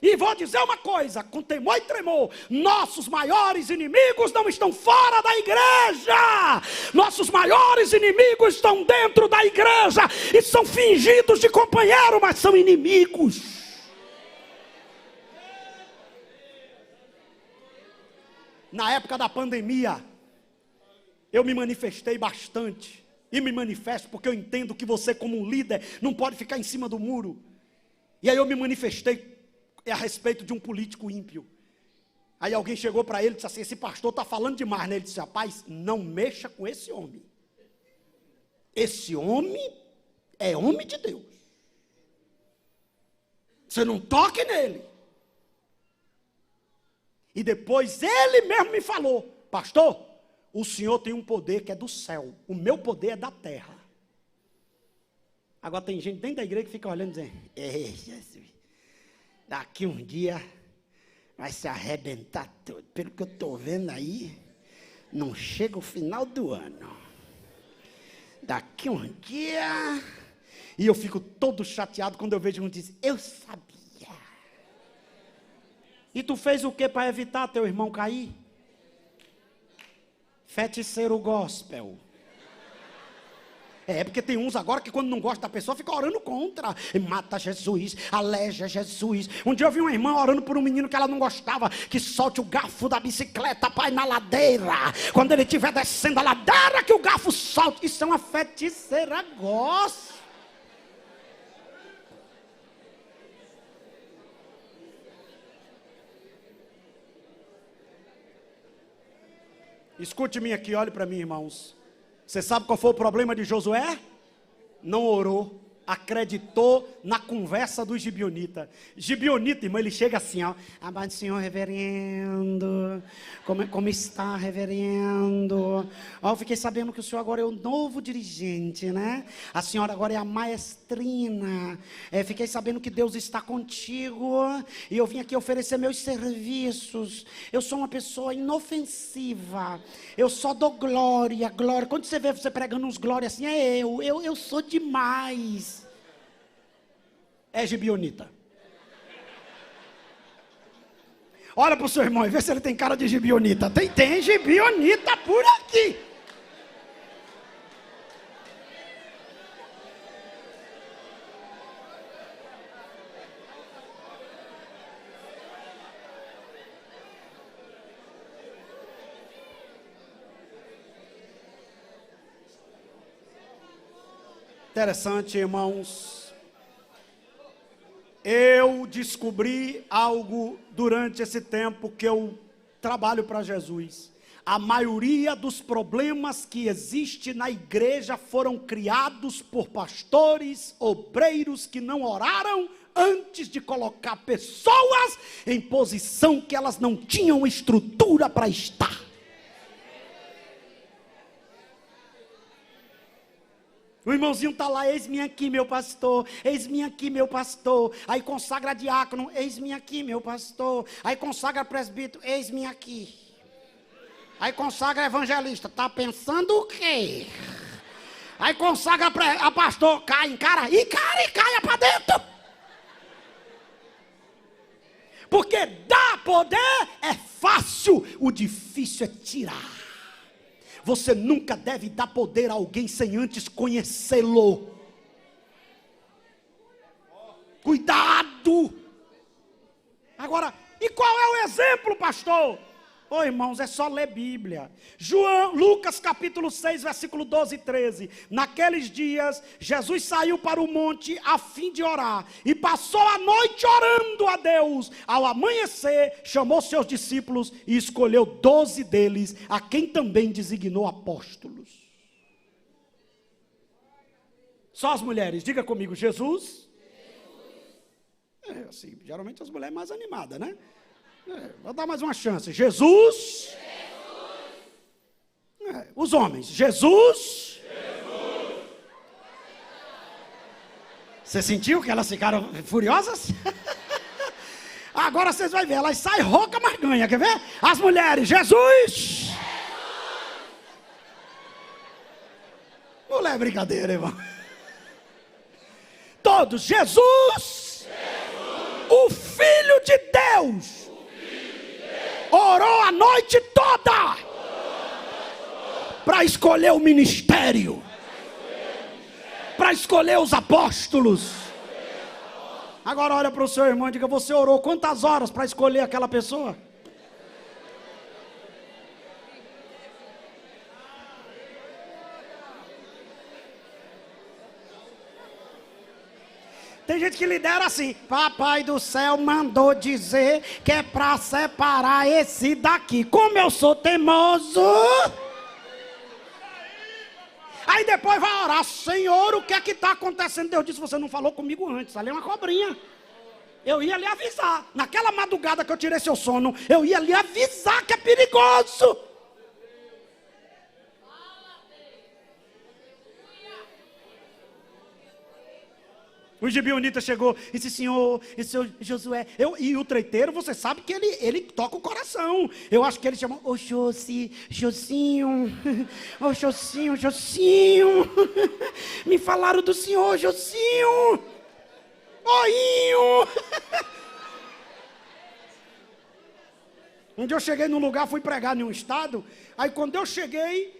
S2: E vou dizer uma coisa, com temor e tremor, nossos maiores inimigos não estão fora da igreja, nossos maiores inimigos estão dentro da igreja, e são fingidos de companheiro, mas são inimigos. Na época da pandemia, eu me manifestei bastante, e me manifesto porque eu entendo que você como um líder, não pode ficar em cima do muro, e aí eu me manifestei a respeito de um político ímpio. Aí alguém chegou para ele e disse assim, esse pastor está falando demais, né? Ele disse, rapaz, não mexa com esse homem. Esse homem é homem de Deus. Você não toque nele. E depois ele mesmo me falou, pastor, o senhor tem um poder que é do céu, o meu poder é da terra. Agora tem gente dentro da igreja que fica olhando e dizendo, Jesus, daqui um dia vai se arrebentar tudo. Pelo que eu estou vendo aí, não chega o final do ano. Daqui um dia... E eu fico todo chateado quando eu vejo um diz, eu sabia. E tu fez o que para evitar teu irmão cair? Feiticeiro gospel. É, porque tem uns agora que quando não gosta da pessoa, fica orando contra. Mata Jesus, aleja Jesus. Um dia eu vi uma irmã orando por um menino que ela não gostava, que solte o garfo da bicicleta, pai, na ladeira. Quando ele estiver descendo a ladeira, que o garfo solte. Isso é uma feiticeira gospel. Escute-me aqui, olhe para mim, irmãos. Você sabe qual foi o problema de Josué? Não orou, acreditou na conversa do Gibeonita. Gibeonita, irmão, ele chega assim, ó. Abade, senhor reverendo. Como está, reverendo? Ó, eu fiquei sabendo que o senhor agora é o novo dirigente, né? A senhora agora é a maestrina. Fiquei sabendo que Deus está contigo. E eu vim aqui oferecer meus serviços. Eu sou uma pessoa inofensiva. Eu só dou glória, glória. Quando você vê você pregando uns glórias assim, eu sou demais. É Gibeonita. Olha para o seu irmão e vê se ele tem cara de Gibeonita. Tem Gibeonita por aqui. Interessante, irmãos. Eu descobri algo durante esse tempo que eu trabalho para Jesus. A maioria dos problemas que existe na igreja foram criados por pastores, obreiros que não oraram antes de colocar pessoas em posição que elas não tinham estrutura para estar. O irmãozinho está lá, eis-me aqui, meu pastor, eis-me aqui, meu pastor. Aí consagra diácono, eis-me aqui, meu pastor. Aí consagra presbítero, eis-me aqui. Aí consagra evangelista, está pensando o quê? Aí consagra a pastor, encara caia para dentro. Porque dar poder é fácil, o difícil é tirar. Você nunca deve dar poder a alguém sem antes conhecê-lo. Cuidado! Agora, e qual é o exemplo, pastor? Ô irmãos, é só ler Bíblia. Lucas capítulo 6, versículo 12 e 13. Naqueles dias, Jesus saiu para o monte a fim de orar. E passou a noite orando a Deus. Ao amanhecer, chamou seus discípulos e escolheu 12 deles, a quem também designou apóstolos. Só as mulheres, diga comigo, Jesus. Assim, geralmente as mulheres mais animadas, né? Vou dar mais uma chance. Jesus. Os homens. Jesus. Você sentiu que elas ficaram furiosas? Agora vocês vão ver. Elas saem rouca, mas ganha. Quer ver? As mulheres. Jesus. Não é brincadeira, irmão. Todos. Jesus. O Filho de Deus. Orou a noite toda para escolher o ministério, para escolher os apóstolos. Agora olha para o seu irmão e diga: você orou quantas horas para escolher aquela pessoa? Tem gente que lidera assim: papai do céu mandou dizer que é para separar esse daqui. Como eu sou teimoso. Aí depois vai orar: Senhor, o que é que está acontecendo? Deus disse: você não falou comigo antes, ali é uma cobrinha. Eu ia lhe avisar. Naquela madrugada que eu tirei seu sono, eu ia lhe avisar que é perigoso. O Gibeonita chegou e disse: senhor, esse seu Josué. E o treiteiro, você sabe que ele toca o coração. Eu acho que ele chamou: ô Josinho, ô Josinho. Me falaram do senhor, Josinho. Oinho. Um dia eu cheguei num lugar, fui pregar em um estado. Aí quando eu cheguei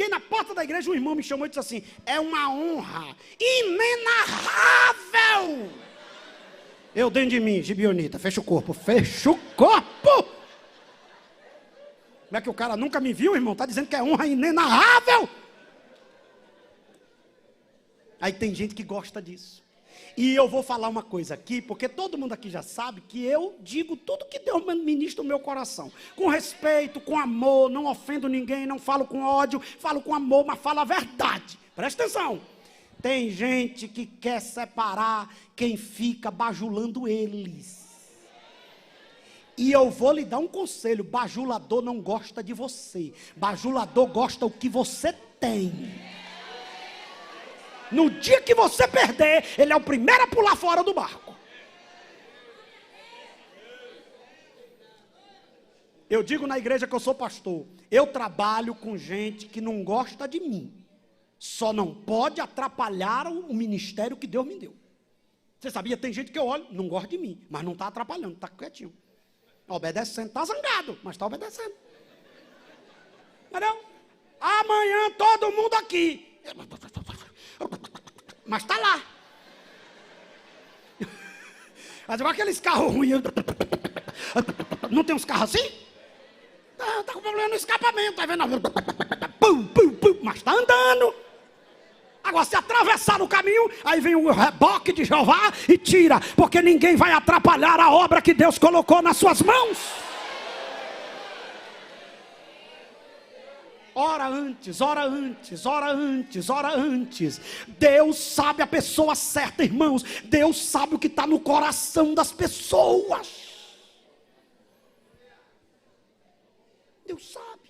S2: na porta da igreja, um irmão me chamou e disse assim: é uma honra inenarrável. Eu dentro de mim, Gibeonita, fecha o corpo. Como é que o cara nunca me viu, irmão? Está dizendo que é honra inenarrável. Aí tem gente que gosta disso. E eu vou falar uma coisa aqui, porque todo mundo aqui já sabe que eu digo tudo que Deus ministra no meu coração. Com respeito, com amor, não ofendo ninguém, não falo com ódio, falo com amor, mas falo a verdade. Presta atenção. Tem gente que quer separar quem fica bajulando eles. E eu vou lhe dar um conselho: bajulador não gosta de você. Bajulador gosta do que você tem. No dia que você perder, ele é o primeiro a pular fora do barco. Eu digo na igreja que eu sou pastor, eu trabalho com gente que não gosta de mim. Só não pode atrapalhar o ministério que Deus me deu. Você sabia? Tem gente que eu olho, não gosta de mim, mas não está atrapalhando, está quietinho. Está obedecendo, está zangado, mas está obedecendo. Entendeu? Amanhã todo mundo aqui. Mas está lá. Mas igual aqueles carros ruins. Não tem uns carros assim? Está com problema no escapamento. Tá vendo? Pum, pum, pum, mas está andando. Agora, se atravessar o caminho, aí vem o reboque de Jeová e tira. Porque ninguém vai atrapalhar a obra que Deus colocou nas suas mãos. Ora antes, ora antes, ora antes, ora antes. Deus sabe a pessoa certa, irmãos. Deus sabe o que está no coração das pessoas. Deus sabe.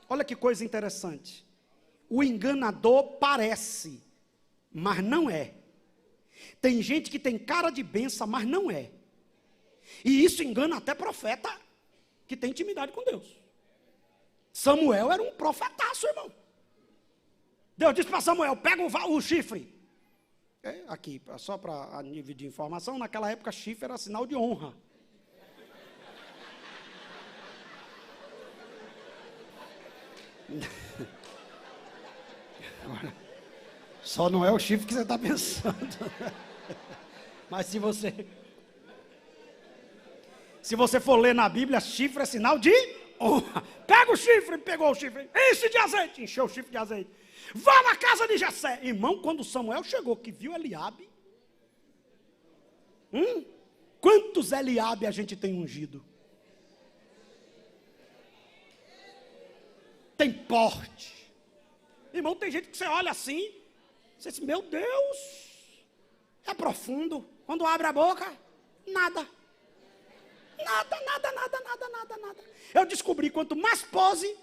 S2: Olha que coisa interessante. O enganador parece, mas não é. Tem gente que tem cara de benção, mas não é. E isso engana até profeta que tem intimidade com Deus. Samuel era um profetaço, irmão. Deus disse para Samuel: pega o chifre. Aqui, só para a nível de informação, naquela época chifre era sinal de honra. Agora, só não é o chifre que você está pensando. Mas se você for ler na Bíblia, chifre é sinal de honra. Pega o chifre, pegou o chifre, enche de azeite, encheu o chifre de azeite. Vá na casa de Jessé. Irmão, quando Samuel chegou, que viu Eliabe. Quantos Eliabe a gente tem ungido? Tem porte. Irmão, tem gente que você olha assim, você diz: meu Deus, é profundo. Quando abre a boca, nada. Nada. Eu descobri, quanto mais pose,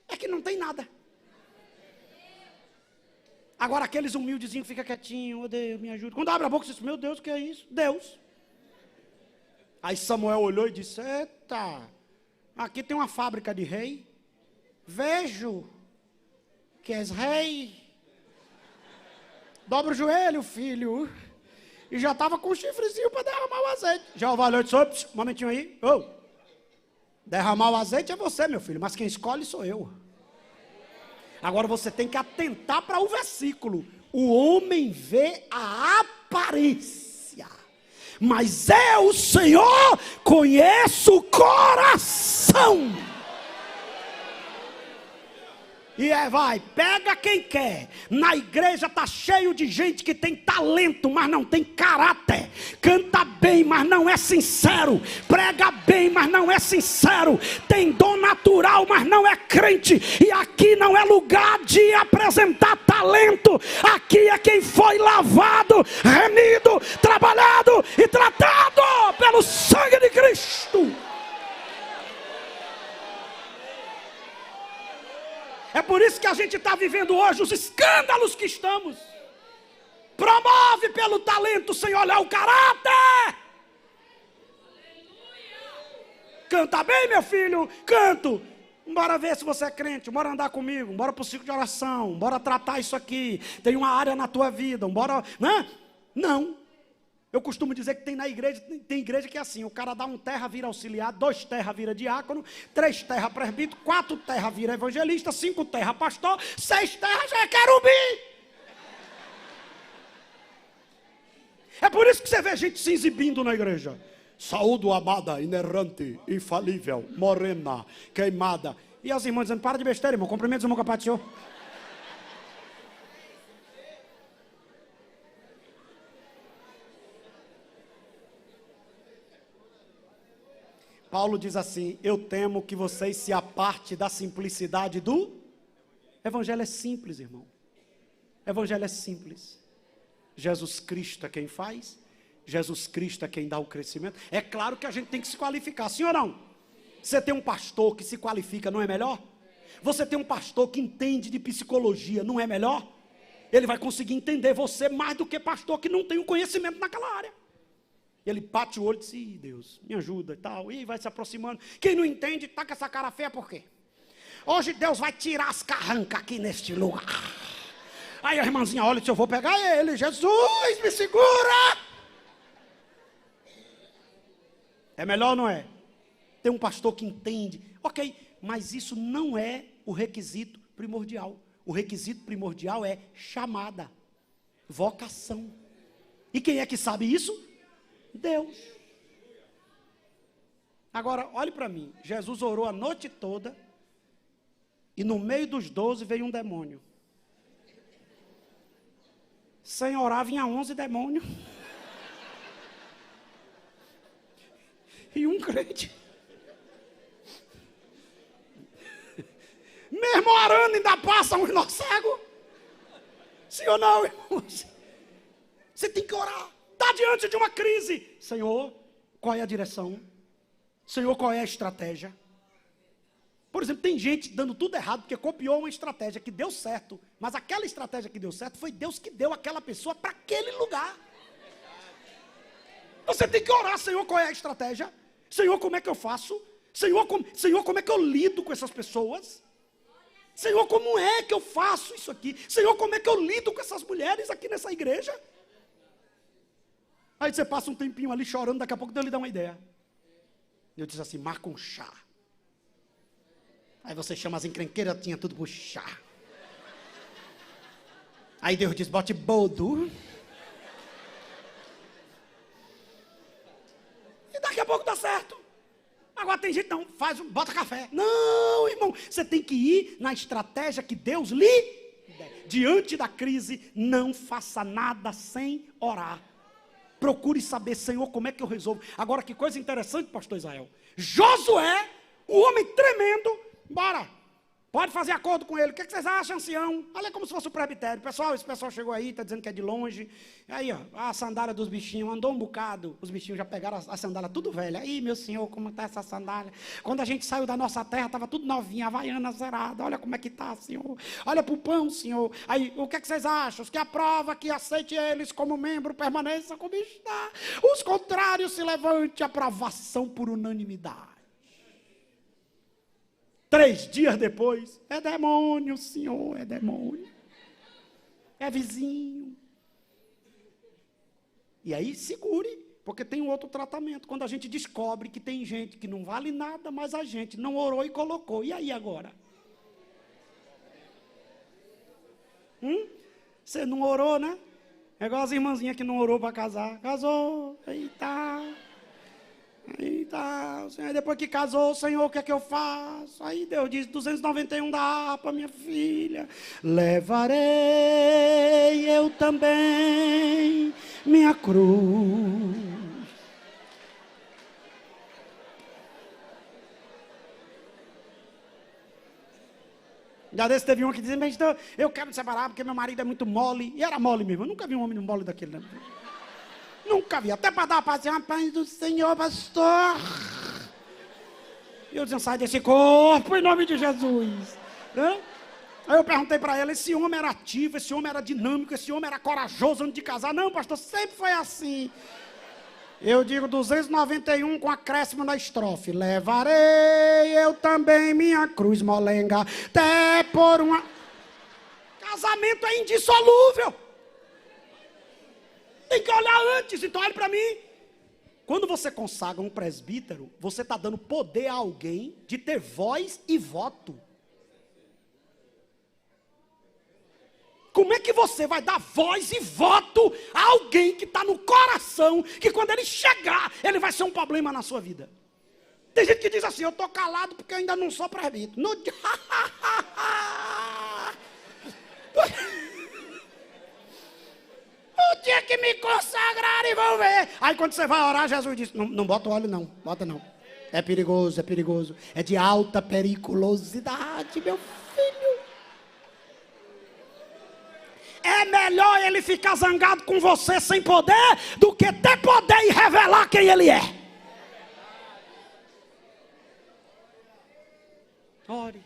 S2: é que não tem nada. Agora aqueles humildezinhos fica quietinho: oh Deus, me ajuda. Quando abre a boca, você diz: meu Deus, o que é isso? Deus. Aí Samuel olhou e disse: eita, aqui tem uma fábrica de rei. Vejo que és rei. Dobra o joelho, filho. E já estava com um chifrezinho para derramar o azeite. Jeová olhou e disse: um momentinho aí. Derramar o azeite é você, meu filho, mas quem escolhe sou eu. Agora você tem que atentar para o versículo. O homem vê a aparência, mas eu, Senhor, conheço o coração. E vai, pega quem quer. Na igreja está cheio de gente que tem talento, mas não tem caráter. Canta bem, mas não é sincero. Prega bem, mas não é sincero. Tem dom natural, mas não é crente. E aqui não é lugar de apresentar talento. Aqui é quem foi lavado, remido, trabalhado e tratado pelo sangue de Cristo. É por isso que a gente está vivendo hoje os escândalos que estamos. Promove pelo talento sem olhar o caráter. Canta bem, meu filho? Canto. Bora ver se você é crente, bora andar comigo, bora para o ciclo de oração, bora tratar isso aqui. Tem uma área na tua vida, bora, né? Não. Eu costumo dizer que tem igreja que é assim: o cara dá 1 terra, vira auxiliar, 2 terra, vira diácono, 3 terra, presbítero, 4 terra, vira evangelista, 5 terra, pastor, 6 terra, já é querubim. É por isso que você vê gente se exibindo na igreja. Saúdo amada, inerrante, infalível, morena, queimada. E as irmãs dizendo, para de besteira, irmão, cumprimentos, irmão, com a paz do Senhor. Paulo diz assim, eu temo que vocês se apartem da simplicidade do... Evangelho é simples, irmão. Evangelho é simples. Jesus Cristo é quem faz, Jesus Cristo é quem dá o crescimento. É claro que a gente tem que se qualificar, sim ou não? Você tem um pastor que se qualifica, não é melhor? Você tem um pastor que entende de psicologia, não é melhor? Ele vai conseguir entender você mais do que pastor que não tem o conhecimento naquela área. Ele bate o olho e diz, ih, Deus, me ajuda e tal, e vai se aproximando. Quem não entende, tá com essa cara feia por quê? Hoje Deus vai tirar as carrancas aqui neste lugar. Aí a irmãzinha olha e diz, eu vou pegar ele, Jesus, me segura! É melhor ou não é? Tem um pastor que entende, ok, mas isso não é o requisito primordial. O requisito primordial é chamada, vocação. E quem é que sabe isso? Deus. Agora, olhe para mim. Jesus orou a noite toda e no meio dos 12 veio um demônio. Sem orar vinha 11 demônios. E um crente. Mesmo orando ainda passa um nó cego. Sim ou não, irmãos? Você tem que orar. Está diante de uma crise. Senhor, qual é a direção? Senhor, qual é a estratégia? Por exemplo, tem gente dando tudo errado porque copiou uma estratégia que deu certo. Mas aquela estratégia que deu certo foi Deus que deu aquela pessoa para aquele lugar. Você tem que orar, Senhor, qual é a estratégia? Senhor, como é que eu faço? Senhor, como é que eu lido com essas pessoas? Senhor, como é que eu faço isso aqui? Senhor, como é que eu lido com essas mulheres aqui nessa igreja? Aí você passa um tempinho ali chorando, daqui a pouco Deus lhe dá uma ideia. Eu disse assim, marca um chá. Aí você chama as encrenqueiras, tinha tudo com chá. Aí Deus diz, bote boldo. E daqui a pouco dá certo. Agora tem gente, não, bota café. Não, irmão, você tem que ir na estratégia que Deus lhe der. Diante da crise, não faça nada sem orar. Procure saber, Senhor, como é que eu resolvo. Agora, que coisa interessante, pastor Israel. Josué, o homem tremendo, bora, pode fazer acordo com ele. O que vocês acham, ancião? Olha como se fosse o presbitério. Pessoal, esse pessoal chegou aí, está dizendo que é de longe. Aí, ó, a sandália dos bichinhos, andou um bocado. Os bichinhos já pegaram a sandália tudo velha. Aí, meu senhor, como está essa sandália? Quando a gente saiu da nossa terra, estava tudo novinha, havaiana zerada. Olha como é que está, senhor. Olha para o pão, senhor. Aí, o que vocês acham? Os que aprova que aceite eles como membro, permaneça como está. Os contrários, se levante. Aprovação por unanimidade. 3 dias depois, é demônio, senhor, é demônio. É vizinho. E aí, segure, porque tem um outro tratamento. Quando a gente descobre que tem gente que não vale nada, mas a gente não orou e colocou. E aí agora? Você não orou, né? É igual as irmãzinhas que não orou para casar. Casou, eita. Aí tá, aí depois que casou, Senhor, o que é que eu faço? Aí Deus diz, 291 dá para minha filha. Levarei eu também minha cruz. Já desse teve um que dizia, mas eu quero me separar porque meu marido é muito mole. E era mole mesmo, eu nunca vi um homem mole daquele, né? Nunca vi, até para dar uma passeada, paz do Senhor, pastor. E eu dizia, sai desse corpo, em nome de Jesus. Né? Aí eu perguntei para ela, esse homem era ativo, esse homem era dinâmico, esse homem era corajoso antes de casar. Não, pastor, sempre foi assim. Eu digo 291 com acréscimo na estrofe. Levarei eu também minha cruz molenga, até por uma... Casamento é indissolúvel. Tem que olhar antes, então olhe para mim. Quando você consagra um presbítero, você está dando poder a alguém de ter voz e voto. Como é que você vai dar voz e voto a alguém que está no coração, que quando ele chegar, ele vai ser um problema na sua vida? Tem gente que diz assim, eu estou calado porque eu ainda não sou presbítero. No dia que me consagrarem, vão ver. Aí quando você vai orar, Jesus diz, não bota o óleo não, bota não. É perigoso, é perigoso. É de alta periculosidade, meu filho. É melhor ele ficar zangado com você sem poder do que ter poder e revelar quem ele é. Ore.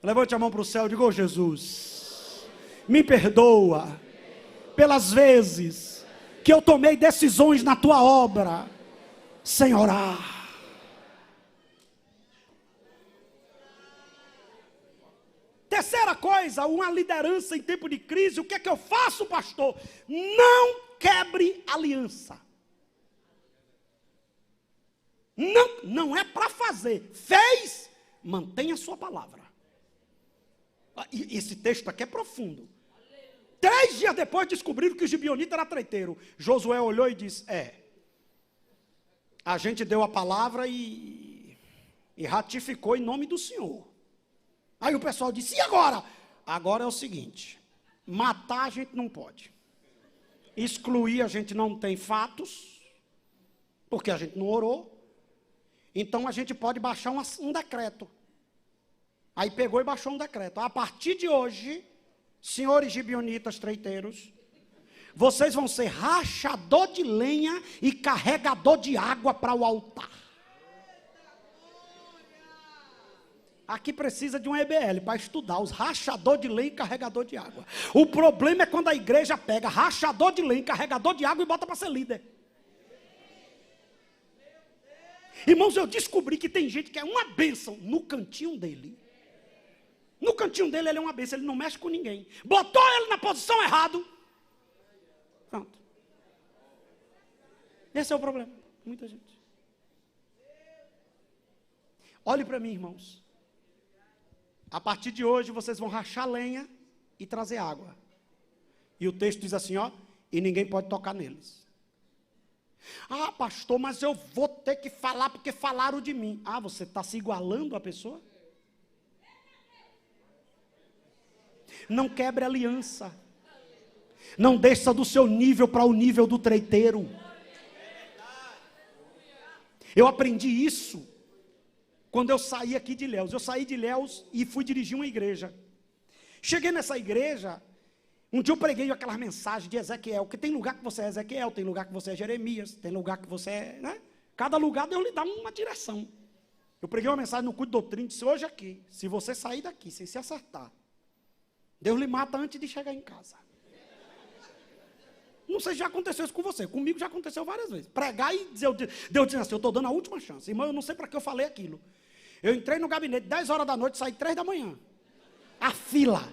S2: Levante a mão para o céu e diga, Jesus, me perdoa pelas vezes que eu tomei decisões na tua obra sem orar. Terceira coisa, uma liderança em tempo de crise. O que é que eu faço, pastor? Não quebre aliança. Não é para fazer. Fez, mantenha a sua palavra. E esse texto aqui é profundo. 3 dias depois descobriram que o gibeonita era treiteiro. Josué olhou e disse, a gente deu a palavra e ratificou em nome do Senhor. Aí o pessoal disse, e agora? Agora é o seguinte, matar a gente não pode. Excluir a gente não tem fatos, porque a gente não orou. Então a gente pode baixar um decreto. Aí pegou e baixou um decreto. A partir de hoje, senhores gibeonitas treiteiros, vocês vão ser rachador de lenha e carregador de água para o altar. Aqui precisa de um EBL para estudar os rachador de lenha e carregador de água. O problema é quando a igreja pega rachador de lenha e carregador de água e bota para ser líder. Irmãos, eu descobri que tem gente que é uma bênção no cantinho dele. No cantinho dele ele é uma bênção, ele não mexe com ninguém. Botou ele na posição errada. Pronto. Esse é o problema. Muita gente. Olhe para mim, irmãos. A partir de hoje vocês vão rachar lenha e trazer água. E o texto diz assim, e ninguém pode tocar neles. Ah, pastor, mas eu vou ter que falar porque falaram de mim. Ah, você está se igualando à pessoa? Não quebre aliança. Não desça do seu nível para o nível do treiteiro. Eu aprendi isso quando eu saí aqui de Ilhéus. Eu saí de Ilhéus e fui dirigir uma igreja. Cheguei nessa igreja, um dia eu preguei aquelas mensagens de Ezequiel, que tem lugar que você é Ezequiel, tem lugar que você é Jeremias, tem lugar que você é, né? Cada lugar Deus lhe dá uma direção. Eu preguei uma mensagem no culto de doutrina, disse, hoje aqui, se você sair daqui sem se acertar, Deus lhe mata antes de chegar em casa. Não sei se já aconteceu isso com você, comigo já aconteceu várias vezes. Pregar e dizer, Deus diz assim, eu estou dando a última chance. Irmão, eu não sei para que eu falei aquilo. Eu entrei no gabinete 10 horas da noite, saí 3 da manhã. A fila.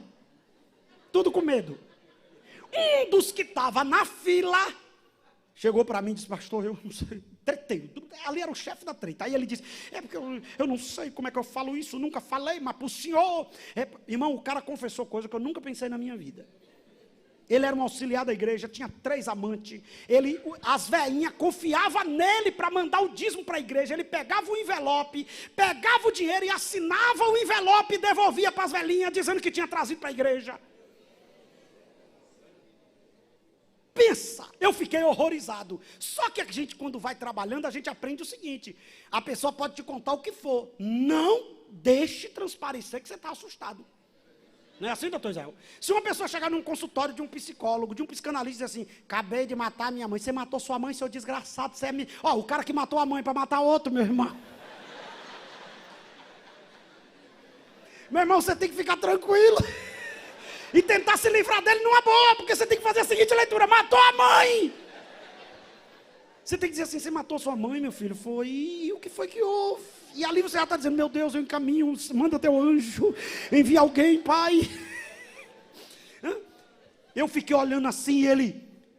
S2: Tudo com medo. Um dos que estava na fila, chegou para mim e disse, pastor, eu não sei, treteiro. Ali era o chefe da treta. Aí ele disse, porque eu não sei como é que eu falo isso, nunca falei, mas para o senhor. Irmão, o cara confessou coisa que eu nunca pensei na minha vida. Ele era um auxiliar da igreja, tinha 3 amantes. As velhinhas confiavam nele para mandar o dízimo para a igreja. Ele pegava o envelope, pegava o dinheiro e assinava o envelope e devolvia para as velhinhas, dizendo que tinha trazido para a igreja. Pensa, eu fiquei horrorizado. Só que a gente, quando vai trabalhando, a gente aprende o seguinte: a pessoa pode te contar o que for, não deixe transparecer que você está assustado. Não é assim, doutor Israel? Se uma pessoa chegar num consultório de um psicólogo, de um psicanalista e dizer assim, acabei de matar minha mãe, você matou sua mãe, seu desgraçado, você é... o cara que matou a mãe para matar outro, meu irmão. Meu irmão, você tem que ficar tranquilo e tentar se livrar dele numa boa, porque você tem que fazer a seguinte leitura, matou a mãe. Você tem que dizer assim, você matou sua mãe, meu filho, foi, e o que foi que houve? E ali você já está dizendo, meu Deus, eu encaminho, manda teu anjo, envia alguém, pai. Eu fiquei olhando assim,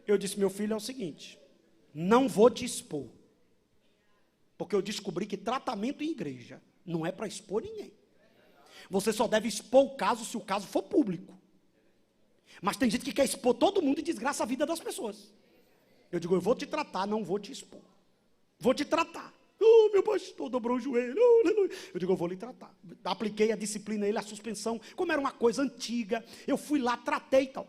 S2: eu disse, meu filho, é o seguinte, não vou te expor, porque eu descobri que tratamento em igreja não é para expor ninguém. Você só deve expor o caso se o caso for público. Mas tem gente que quer expor todo mundo e desgraça a vida das pessoas. Eu digo, eu vou te tratar, não vou te expor. Vou te tratar. Oh, meu pastor dobrou o joelho. Oh, aleluia. Eu digo, eu vou lhe tratar. Apliquei a disciplina a ele, a suspensão. Como era uma coisa antiga, eu fui lá, tratei e tal.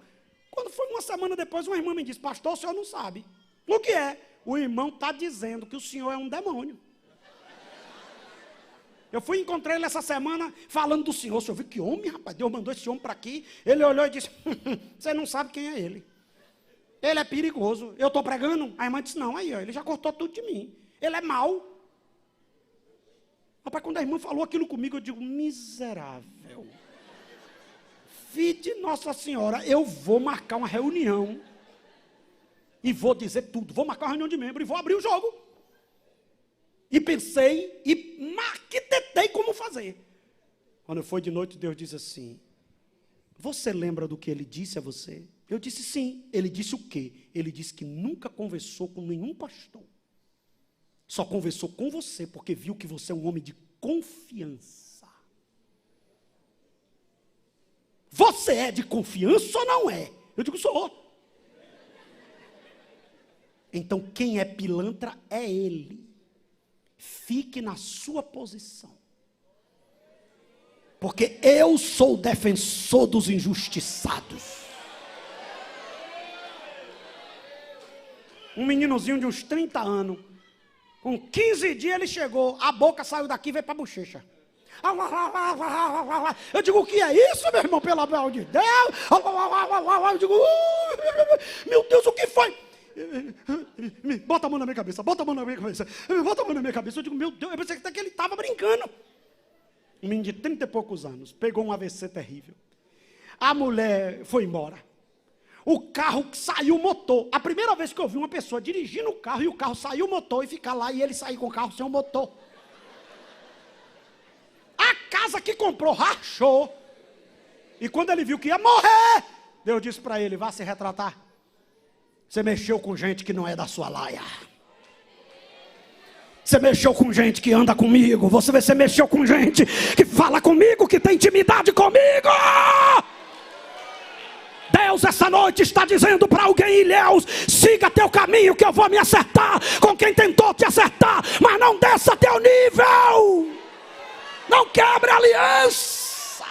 S2: Quando foi uma semana depois, uma irmã me disse, pastor, o senhor não sabe. O que é? O irmão está dizendo que o senhor é um demônio. Eu fui encontrar ele essa semana falando do senhor. O senhor viu que homem, rapaz? Deus mandou esse homem para aqui. Ele olhou e disse, você não sabe quem é ele. Ele é perigoso. Eu estou pregando? A irmã disse, não, aí, ó, ele já cortou tudo de mim. Ele é mau. Rapaz, quando a irmã falou aquilo comigo, eu digo, miserável. Filho de Nossa Senhora, eu vou marcar uma reunião. E vou dizer tudo. Vou marcar uma reunião de membros e vou abrir o jogo. E pensei e arquitetei como fazer. Quando foi de noite, Deus disse assim, você lembra do que ele disse a você? Eu disse sim. Ele disse o quê? Ele disse que nunca conversou com nenhum pastor. Só conversou com você, porque viu que você é um homem de confiança. Você é de confiança ou não é? Eu digo, sou. Então quem é pilantra é ele. Fique na sua posição. Porque eu sou o defensor dos injustiçados. Um meninozinho de uns 30 anos, com 15 dias ele chegou, a boca saiu daqui e veio para a bochecha. Eu digo, o que é isso, meu irmão, pelo amor de Deus? Eu digo, meu Deus, o que foi? Bota a mão na minha cabeça, bota a mão na minha cabeça, bota a mão na minha cabeça. Eu digo, meu Deus, eu pensei que ele estava brincando. Um menino de 30 e poucos anos, pegou um AVC terrível. A mulher foi embora. O carro saiu o motor. A primeira vez que eu vi uma pessoa dirigindo o carro e o carro saiu o motor e ficar lá e ele sair com o carro sem o motor. A casa que comprou rachou. E quando ele viu que ia morrer, Deus disse para ele, vá se retratar. Você mexeu com gente que não é da sua laia. Você mexeu com gente que anda comigo. Você mexeu com gente que fala comigo, que tem intimidade comigo. Deus essa noite está dizendo para alguém, Ilhéus, siga teu caminho que eu vou me acertar com quem tentou te acertar, mas não desça teu nível. Não quebre a aliança.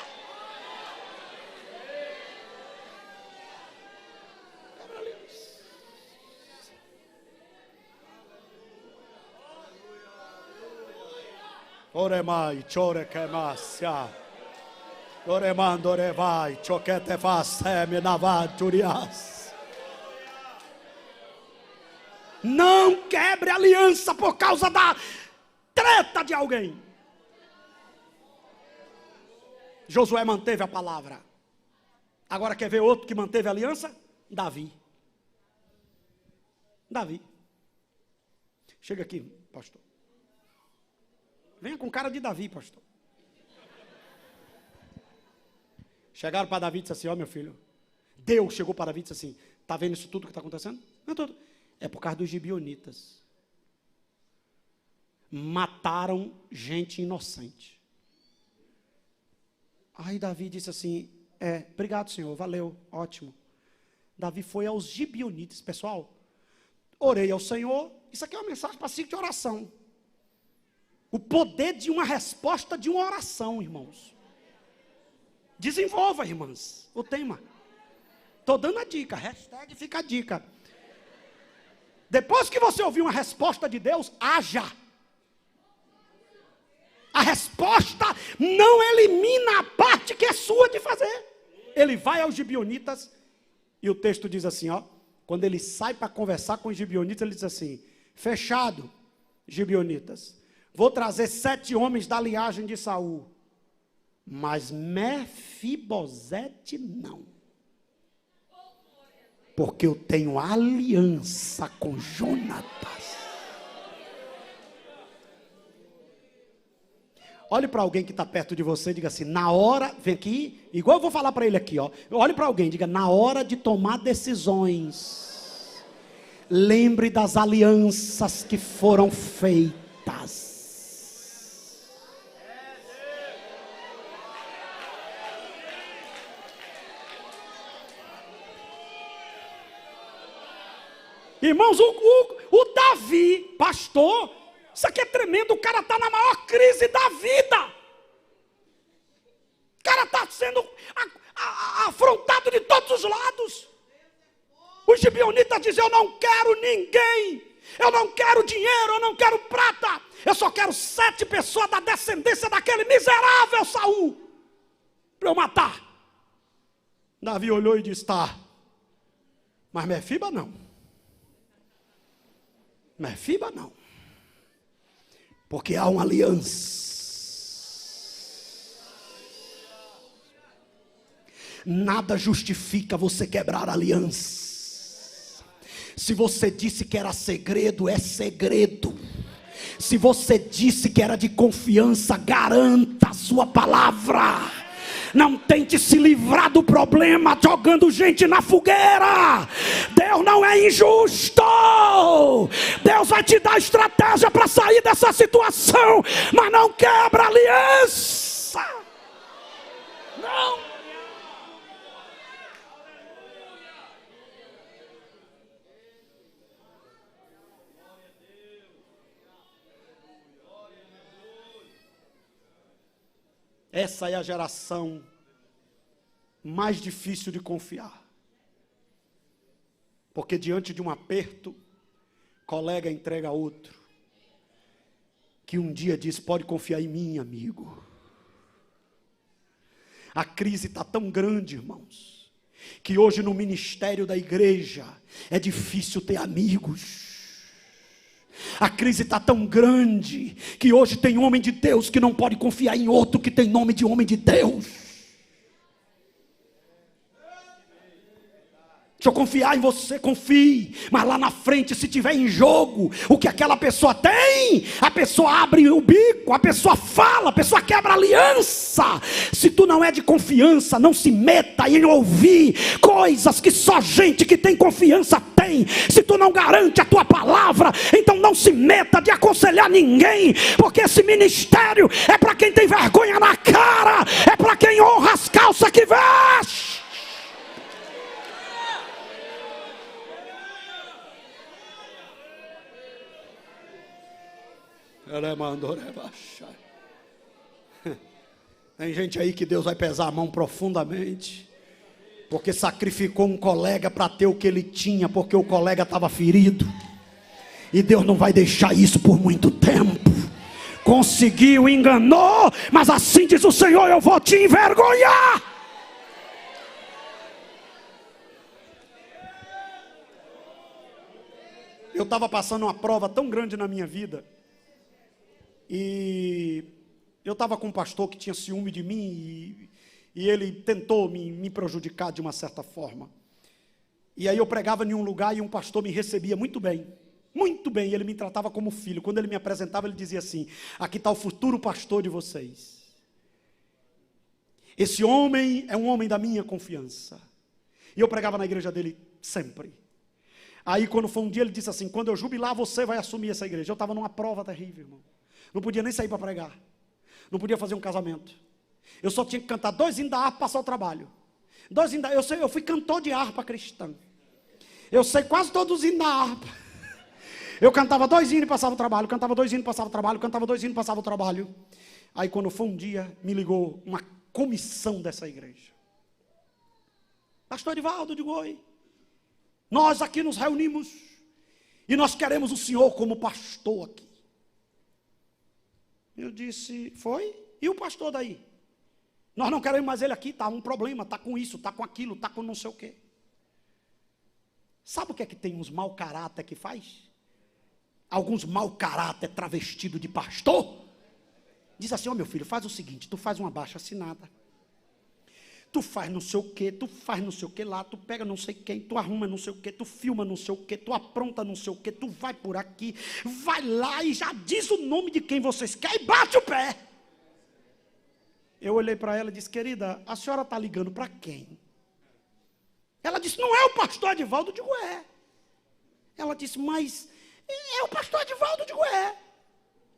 S2: Oremai, chore que massia. Oremando orevai, choquete fasseme navaturias. Não quebre aliança por causa da treta de alguém. Josué manteve a palavra. Agora quer ver outro que manteve a aliança? Davi. Davi. Chega aqui, pastor. Venha com cara de Davi, pastor. Chegaram para Davi e disseram assim, ó meu filho, Deus chegou para Davi e disse assim, está vendo isso tudo que está acontecendo? Não, tudo. É por causa dos gibeonitas. Mataram gente inocente. Aí Davi disse assim, obrigado senhor, valeu, ótimo. Davi foi aos gibeonitas, pessoal, orei ao Senhor, isso aqui é uma mensagem para ciclo de oração. O poder de uma resposta de uma oração, irmãos. Desenvolva, irmãs, o tema. Estou dando a dica, hashtag fica a dica. Depois que você ouvir uma resposta de Deus, haja. A resposta não elimina a parte que é sua de fazer. Ele vai aos gibeonitas e o texto diz assim, ó. Quando ele sai para conversar com os gibeonitas, ele diz assim, fechado, gibeonitas. Vou trazer 7 homens da linhagem de Saul. Mas Mefibosete não. Porque eu tenho aliança com Jonatas. Olhe para alguém que está perto de você e diga assim, na hora, vem aqui, igual eu vou falar para ele aqui, ó. Olhe para alguém e diga, na hora de tomar decisões, lembre das alianças que foram feitas. Irmãos, o Davi, pastor, Isso aqui é tremendo, o cara está na maior crise da vida. O cara está sendo afrontado de todos os lados. Os gibeonitas dizem: eu não quero ninguém, eu não quero dinheiro, eu não quero prata, eu só quero 7 pessoas da descendência daquele miserável Saul, para eu matar. Davi olhou e disse: tá, mas Mefiba não. Mefiba não. Porque há uma aliança. Nada justifica você quebrar a aliança. Se você disse que era segredo, é segredo. Se você disse que era de confiança, garanta a sua palavra. Não tente se livrar do problema jogando gente na fogueira. Deus não é injusto. Deus vai te dar estratégia para sair dessa situação, mas não quebra a aliança. Não. Essa é a geração mais difícil de confiar. Porque diante de um aperto, colega entrega a outro, que um dia diz: pode confiar em mim, amigo. A crise está tão grande, irmãos, que hoje no ministério da igreja é difícil ter amigos. A crise está tão grande que hoje tem homem de Deus que não pode confiar em outro que tem nome de homem de Deus. Se eu confiar em você, confie. Mas lá na frente, se tiver em jogo o que aquela pessoa tem, a pessoa abre o bico, a pessoa fala, a pessoa quebra a aliança. Se tu não é de confiança, não se meta em ouvir coisas que só gente que tem confiança tem. Se tu não garante a tua palavra, então não se meta de aconselhar ninguém, porque esse ministério é para quem tem vergonha na cara, é para quem honra as calças que veste. Tem gente aí que Deus vai pesar a mão profundamente, porque sacrificou um colega para ter o que ele tinha, porque o colega estava ferido, e Deus não vai deixar isso por muito tempo. Conseguiu, enganou, mas assim diz o Senhor: eu vou te envergonhar. Eu estava passando uma prova tão grande na minha vida, e eu estava com um pastor que tinha ciúme de mim, e ele tentou me prejudicar de uma certa forma. E aí eu pregava em um lugar e um pastor me recebia muito bem, ele me tratava como filho. Quando ele me apresentava, ele dizia assim: aqui está o futuro pastor de vocês. Esse homem é um homem da minha confiança. E eu pregava na igreja dele sempre. Aí quando foi um dia, ele disse assim: quando eu jubilar, você vai assumir essa igreja. Eu estava numa prova terrível, irmão. Não podia nem sair para pregar. Não podia fazer um casamento. Eu só tinha que cantar 2 hinos da harpa para passar o trabalho. 2 hinos da... Eu fui cantor de harpa cristã. Eu sei quase todos os hinos da harpa. Eu cantava 2 hinos e passava o trabalho. Cantava 2 hinos e passava o trabalho. Cantava 2 hinos e passava o trabalho. Aí quando foi um dia, me ligou uma comissão dessa igreja. Pastor Edivaldo, eu digo: oi. Nós aqui nos reunimos e nós queremos o senhor como pastor aqui. Eu disse: foi? E o pastor daí? Nós não queremos mais ele aqui, está um problema, está com isso, está com aquilo, está com não sei o quê. Sabe o que é que tem uns mau caráter que faz? Alguns mau caráter travestido de pastor. Diz assim: ó, meu filho, faz o seguinte, tu faz uma baixa assinada. Tu faz não sei o que, tu faz não sei o que lá, tu pega não sei quem, tu arruma não sei o que, tu filma não sei o que, tu apronta não sei o que, tu vai por aqui, vai lá e já diz o nome de quem vocês querem e bate o pé. Eu olhei para ela e disse: querida, a senhora está ligando para quem? Ela disse: não é o pastor Edivaldo? Eu digo: é. Ela disse: mas é o pastor Edivaldo? Eu digo: é.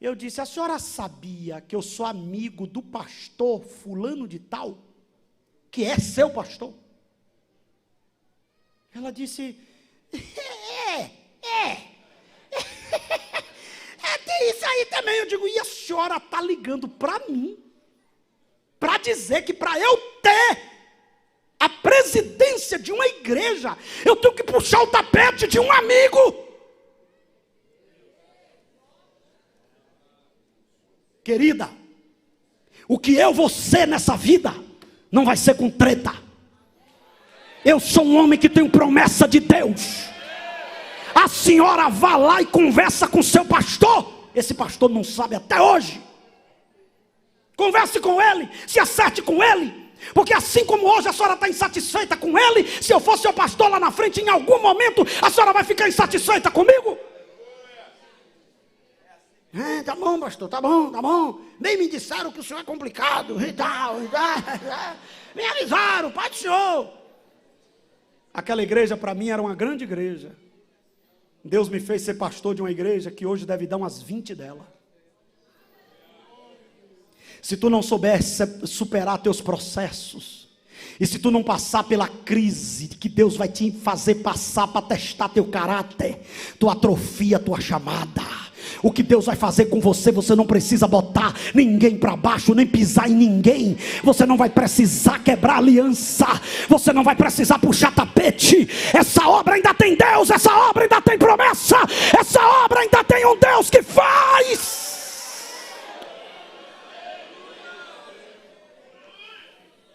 S2: Eu disse: a senhora sabia que eu sou amigo do pastor fulano de tal, que é seu pastor? Ela disse: é isso aí também. Eu digo, e a senhora está ligando para mim, para dizer que para eu ter a presidência de uma igreja, eu tenho que puxar o tapete de um amigo? Querida, o que eu vou ser nessa vida não vai ser com treta. Eu sou um homem que tenho promessa de Deus. A senhora vá lá e conversa com seu pastor. Esse pastor não sabe até hoje. Converse com ele, se acerte com ele. Porque assim como hoje a senhora está insatisfeita com ele, se eu for seu pastor lá na frente, em algum momento a senhora vai ficar insatisfeita comigo. Tá bom, pastor, tá bom, tá bom. Nem me disseram que o senhor é complicado e tal. Me avisaram, pai do senhor. Aquela igreja para mim era uma grande igreja. Deus me fez ser pastor de uma igreja que hoje deve dar umas 20 dela. Se tu não souber superar teus processos, e se tu não passar pela crise que Deus vai te fazer passar para testar teu caráter, tu atrofia a tua chamada. O que Deus vai fazer com você, você não precisa botar ninguém para baixo, nem pisar em ninguém. Você não vai precisar quebrar aliança. Você não vai precisar puxar tapete. Essa obra ainda tem Deus, essa obra ainda tem promessa. Essa obra ainda tem um Deus que faz.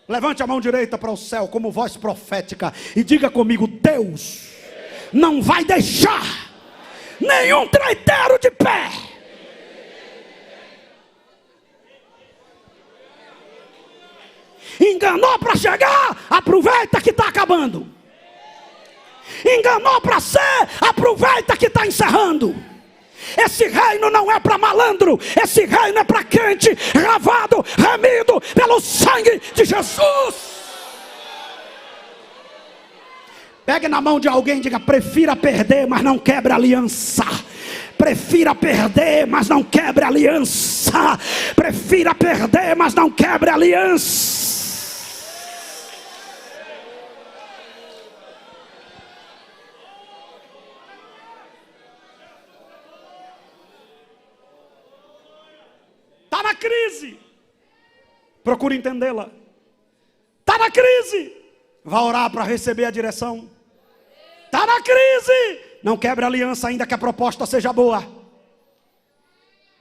S2: Levante a mão direita para o céu como voz profética e diga comigo: Deus não vai deixar nenhum traiteiro de pé. Enganou para chegar, aproveita que está acabando. Enganou para ser, aproveita que está encerrando. Esse reino não é para malandro, esse reino é para crente lavado, remido pelo sangue de Jesus. Pegue na mão de alguém e diga: prefira perder, mas não quebre aliança. Prefira perder, mas não quebre aliança. Prefira perder, mas não quebre aliança. Está na crise, procure entendê-la. Está na crise, vá orar para receber a direção. Está na crise, não quebre aliança ainda que a proposta seja boa.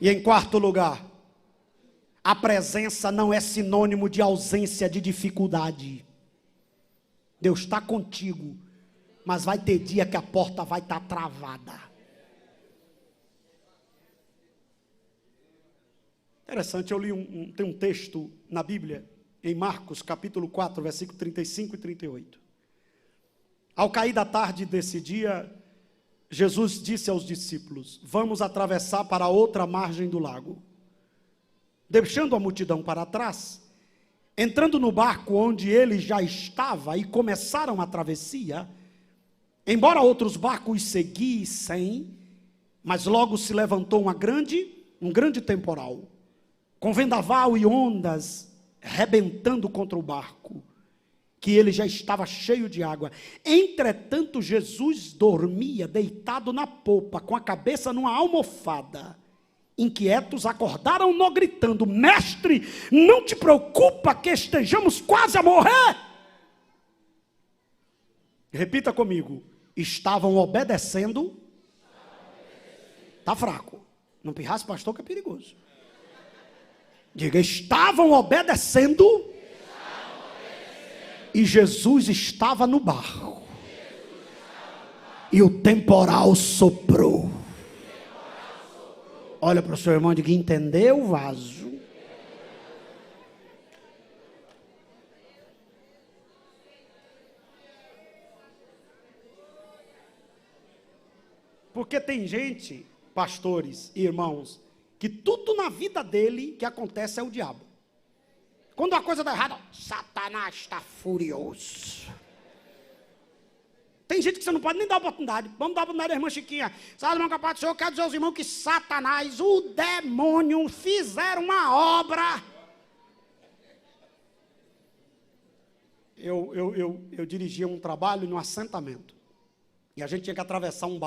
S2: E em quarto lugar, a presença não é sinônimo de ausência de dificuldade. Deus está contigo, mas vai ter dia que a porta vai estar travada. Interessante, eu li tem um texto na Bíblia, em Marcos capítulo 4, versículo 35 e 38. Ao cair da tarde desse dia, Jesus disse aos discípulos: vamos atravessar para a outra margem do lago. Deixando a multidão para trás, entrando no barco onde ele já estava e começaram a travessia, embora outros barcos seguissem, mas logo se levantou um grande temporal, com vendaval e ondas rebentando contra o barco, que ele já estava cheio de água. Entretanto, Jesus dormia deitado na popa, com a cabeça numa almofada. Inquietos, acordaram-no gritando: mestre, não te preocupa que estejamos quase a morrer? Repita comigo: estavam obedecendo. Está fraco, não pirrasse pastor que é perigoso. Diga: estavam obedecendo. E Jesus estava no barco. E o temporal soprou. Olha para o seu irmão e diga: entendeu o vaso? Porque tem gente, pastores e irmãos, que tudo na vida dele que acontece é o diabo. Quando a coisa dá errado, Satanás está furioso. Tem gente que você não pode nem dar oportunidade. Vamos dar oportunidade à irmã Chiquinha. Sabe, irmão capaz do Senhor, quero dizer aos irmãos que Satanás, o demônio, fizeram uma obra. Eu dirigia um trabalho num assentamento. E a gente tinha que atravessar um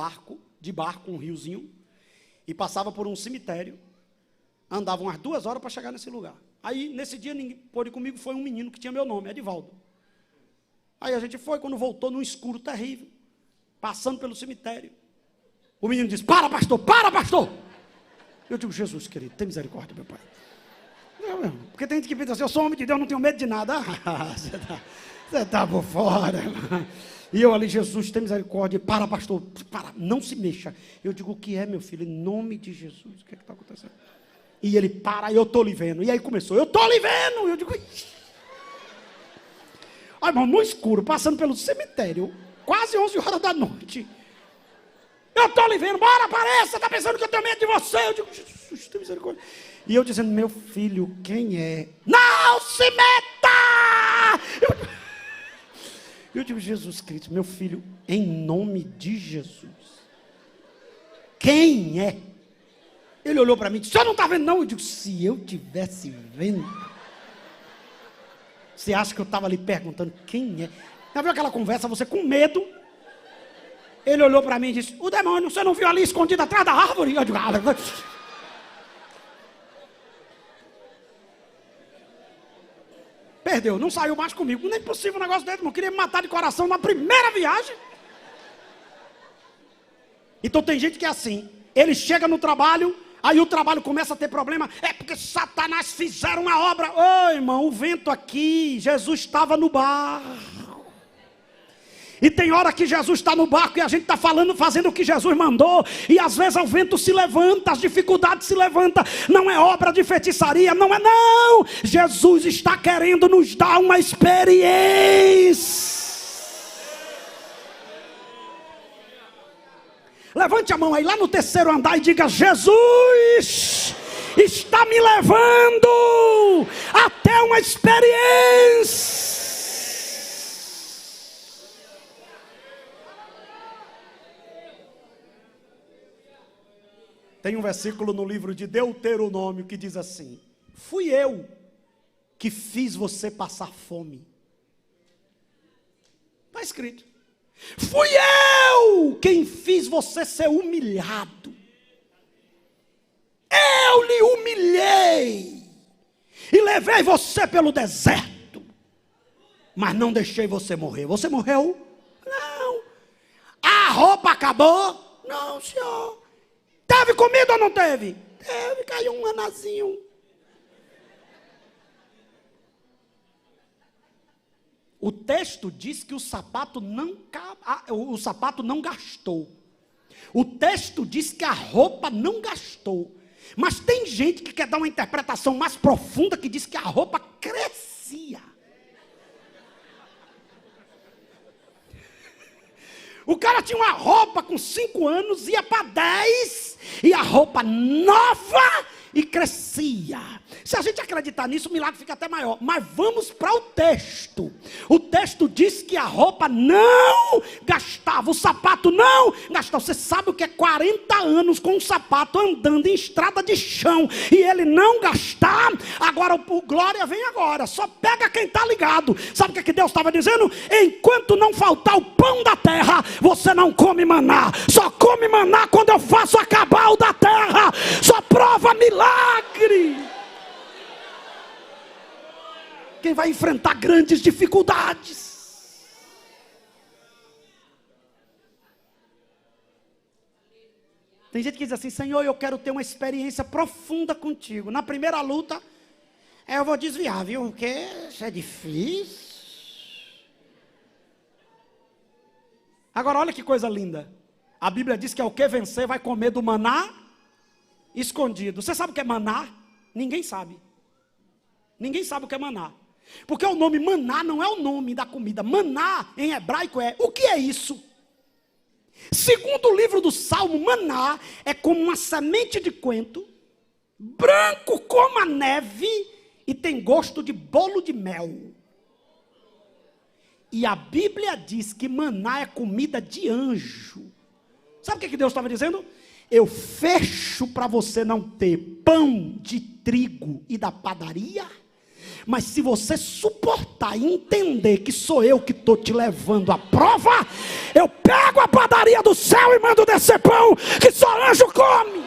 S2: riozinho, e passava por um cemitério. Andava umas 2 horas para chegar nesse lugar. Aí, nesse dia, ninguém pôde comigo, foi um menino que tinha meu nome, Edivaldo. Aí a gente foi, quando voltou, num escuro terrível, passando pelo cemitério. O menino disse, para pastor, para pastor. Eu digo, Jesus querido, tem misericórdia, meu pai. Não, porque tem gente que pensa assim, eu sou homem de Deus, não tenho medo de nada. Você tá por fora. E eu ali, Jesus, tem misericórdia, para pastor, para, não se mexa. Eu digo, o que é, meu filho, em nome de Jesus, o que é que está acontecendo? E ele para, eu estou lhe vendo. E aí começou, eu estou lhe vendo. Eu digo, olha, irmão, no escuro, passando pelo cemitério, quase 11 horas da noite. Eu estou lhe vendo, bora, apareça, está pensando que eu tenho medo de você. Eu digo, Jesus, tem misericórdia. E eu dizendo, meu filho, quem é? Não se meta! Eu digo, Jesus Cristo, meu filho, em nome de Jesus. Quem é? Ele olhou para mim e disse, o senhor não está vendo não? Eu digo, se eu tivesse vendo. Você acha que eu estava ali perguntando quem é? Já viu aquela conversa, você com medo? Ele olhou para mim e disse, o demônio, você não viu ali escondido atrás da árvore? Eu digo, perdeu, não saiu mais comigo. Nem possível um negócio desse, irmão. Queria me matar de coração na primeira viagem. Então tem gente que é assim, ele chega no trabalho, aí o trabalho começa a ter problema, é porque Satanás fizeram uma obra. Ô irmão, o vento aqui, Jesus estava no barco. E tem hora que Jesus está no barco e a gente está fazendo o que Jesus mandou. E às vezes o vento se levanta, as dificuldades se levantam. Não é obra de feitiçaria, não é não. Jesus está querendo nos dar uma experiência. Levante a mão aí lá no 3º andar e diga, Jesus está me levando até uma experiência. Tem um versículo no livro de Deuteronômio que diz assim, fui eu que fiz você passar fome. Está escrito. Fui eu quem fiz você ser humilhado. Eu lhe humilhei e levei você pelo deserto, mas não deixei você morrer. Você morreu? Não. A roupa acabou? Não, senhor. Teve comida ou não teve? Teve, caiu um manazinho. O texto diz que o sapato não gastou. O texto diz que a roupa não gastou. Mas tem gente que quer dar uma interpretação mais profunda que diz que a roupa crescia. O cara tinha uma roupa com 5 anos, ia para 10, e a roupa nova e crescia. Se a gente acreditar nisso, o milagre fica até maior. Mas vamos para o texto. O texto diz que a roupa não gastava, o sapato não gastava. Você sabe o que é 40 anos com um sapato andando em estrada de chão e ele não gastar? Agora o glória vem agora. Só pega quem está ligado. Sabe o que Deus estava dizendo? Enquanto não faltar o pão da terra, você não come maná. Só come maná quando eu faço acabar o da terra. Só prova milagre. Quem vai enfrentar grandes dificuldades. Tem gente que diz assim, Senhor, eu quero ter uma experiência profunda contigo. Na primeira luta, eu vou desviar, viu? Porque isso é difícil. Agora olha que coisa linda. A Bíblia diz que ao que vencer vai comer do maná escondido. Você sabe o que é maná? Ninguém sabe. Ninguém sabe o que é maná. Porque o nome maná não é o nome da comida. Maná em hebraico é, o que é isso? Segundo o livro do Salmo, maná é como uma semente de coentro, branco como a neve e tem gosto de bolo de mel. E a Bíblia diz que maná é comida de anjo. Sabe o que Deus estava dizendo? Eu fecho para você não ter pão de trigo e da padaria, mas se você suportar e entender que sou eu que estou te levando à prova, eu pego a padaria do céu e mando descer pão que só anjo come.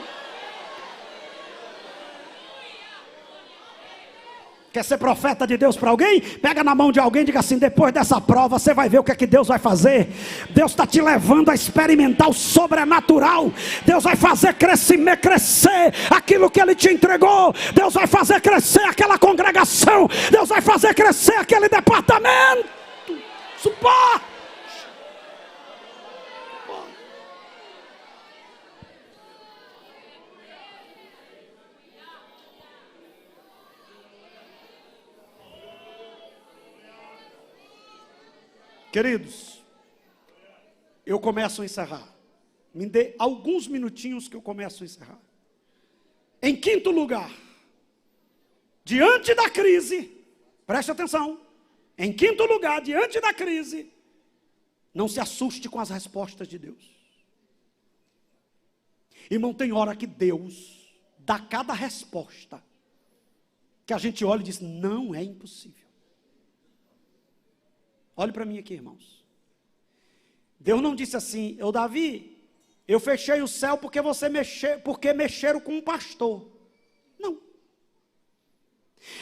S2: Quer ser profeta de Deus para alguém? Pega na mão de alguém e diga assim: depois dessa prova você vai ver o que é que Deus vai fazer. Deus está te levando a experimentar o sobrenatural. Deus vai fazer crescer aquilo que Ele te entregou. Deus vai fazer crescer aquela congregação. Deus vai fazer crescer aquele departamento. Suporte. Queridos, eu começo a encerrar. Me dê alguns minutinhos que eu começo a encerrar. Em quinto lugar, diante da crise, preste atenção. Em quinto lugar, diante da crise, não se assuste com as respostas de Deus. Irmão, tem hora que Deus dá cada resposta que a gente olha e diz: não é impossível. Olhe para mim aqui, irmãos. Deus não disse assim: Davi, eu fechei o céu porque porque mexeram com um pastor. Não.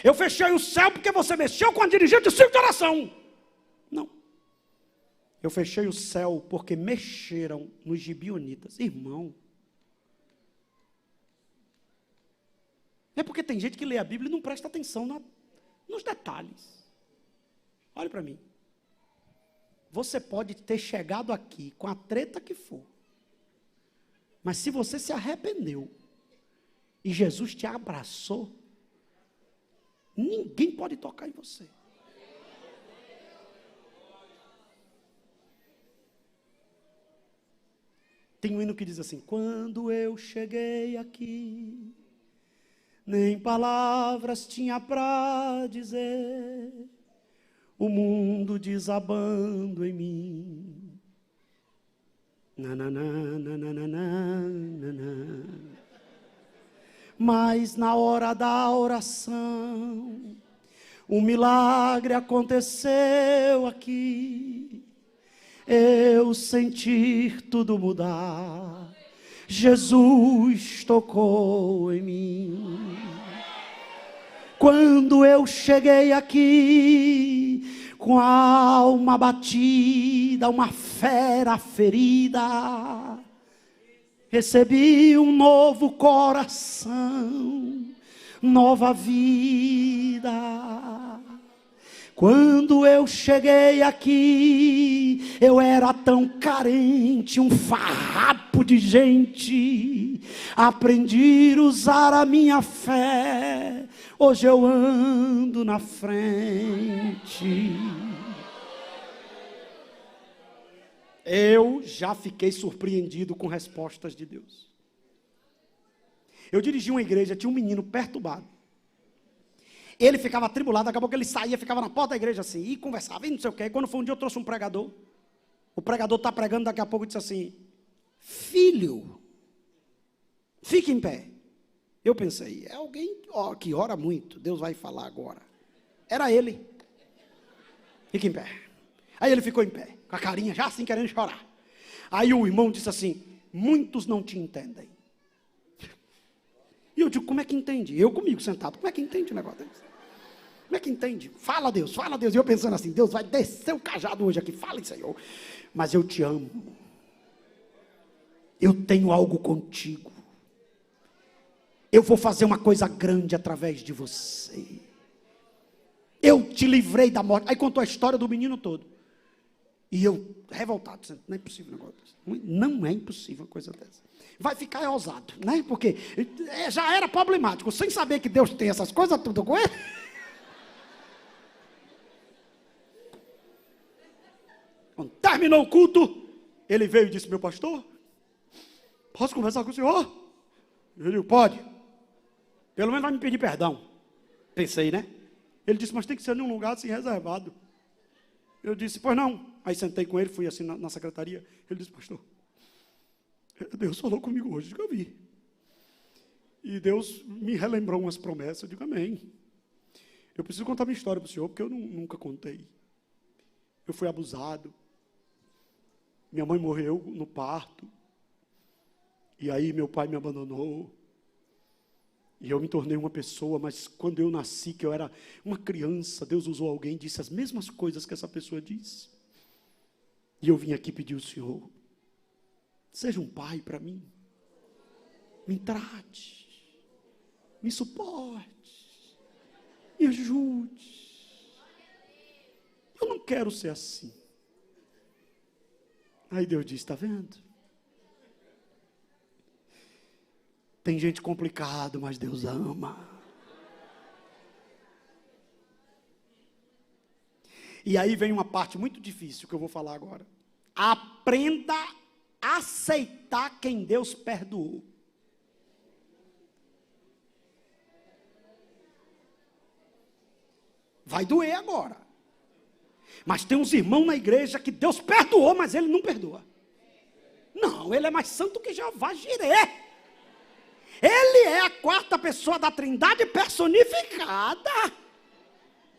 S2: Eu fechei o céu porque você mexeu com a dirigente do círculo de oração. Não. Eu fechei o céu porque mexeram nos gibeonitas. Irmão. É porque tem gente que lê a Bíblia e não presta atenção nos detalhes. Olhe para mim. Você pode ter chegado aqui com a treta que for, mas se você se arrependeu e Jesus te abraçou, ninguém pode tocar em você. Tem um hino que diz assim: quando eu cheguei aqui, nem palavras tinha para dizer, o mundo desabando em mim. Mas na hora da oração, um milagre aconteceu aqui. Eu senti tudo mudar. Jesus tocou em mim. Quando eu cheguei aqui, com a alma batida, uma fera ferida, recebi um novo coração, nova vida. Quando eu cheguei aqui, eu era tão carente, um farrapo de gente. Aprendi a usar a minha fé, hoje eu ando na frente. Eu já fiquei surpreendido com respostas de Deus. Eu dirigi uma igreja, tinha um menino perturbado. Ele ficava atribulado, daqui a pouco ele saía, ficava na porta da igreja assim, e conversava, e não sei o quê. E quando foi um dia eu trouxe um pregador. O pregador está pregando, daqui a pouco disse assim: filho, fique em pé. Eu pensei, é alguém que ora muito, Deus vai falar agora. Era ele. Fique em pé. Aí ele ficou em pé, com a carinha já assim querendo chorar. Aí o irmão disse assim: muitos não te entendem. E eu digo: como é que entende? Eu comigo sentado, como é que entende o negócio desse? Como é que entende? Fala Deus, fala Deus. E eu pensando assim: Deus vai descer o cajado hoje aqui, fala, Senhor. Mas eu te amo. Eu tenho algo contigo. Eu vou fazer uma coisa grande através de você. Eu te livrei da morte. Aí contou a história do menino todo. E eu, revoltado, dizendo: não é possível um negócio desse. Não é impossível uma coisa dessa. Vai ficar ousado, né? Porque já era problemático, sem saber que Deus tem essas coisas tudo com ele. Quando terminou o culto, ele veio e disse: meu pastor, posso conversar com o senhor? Eu digo: pode. Pelo menos vai me pedir perdão. Pensei, né? Ele disse: mas tem que ser num lugar assim reservado. Eu disse: pois não. Aí sentei com ele, fui assim na secretaria. Ele disse: pastor, Deus falou comigo hoje. Eu digo: eu vi. E Deus me relembrou umas promessas. Eu digo: amém. Eu preciso contar minha história para o senhor, porque eu nunca contei. Eu fui abusado. Minha mãe morreu no parto. E aí meu pai me abandonou. E eu me tornei uma pessoa, mas quando eu nasci, que eu era uma criança, Deus usou alguém e disse as mesmas coisas que essa pessoa disse. E eu vim aqui pedir ao Senhor, seja um pai para mim, me trate, me suporte, me ajude. Eu não quero ser assim. Aí Deus disse, está vendo? Tem gente complicada, mas Deus ama. E aí vem uma parte muito difícil que eu vou falar agora. Aprenda a aceitar quem Deus perdoou. Vai doer agora. Mas tem uns irmãos na igreja que Deus perdoou, mas ele não perdoa. Não, ele é mais santo que Jeová Jireh. Ele é a quarta pessoa da Trindade personificada.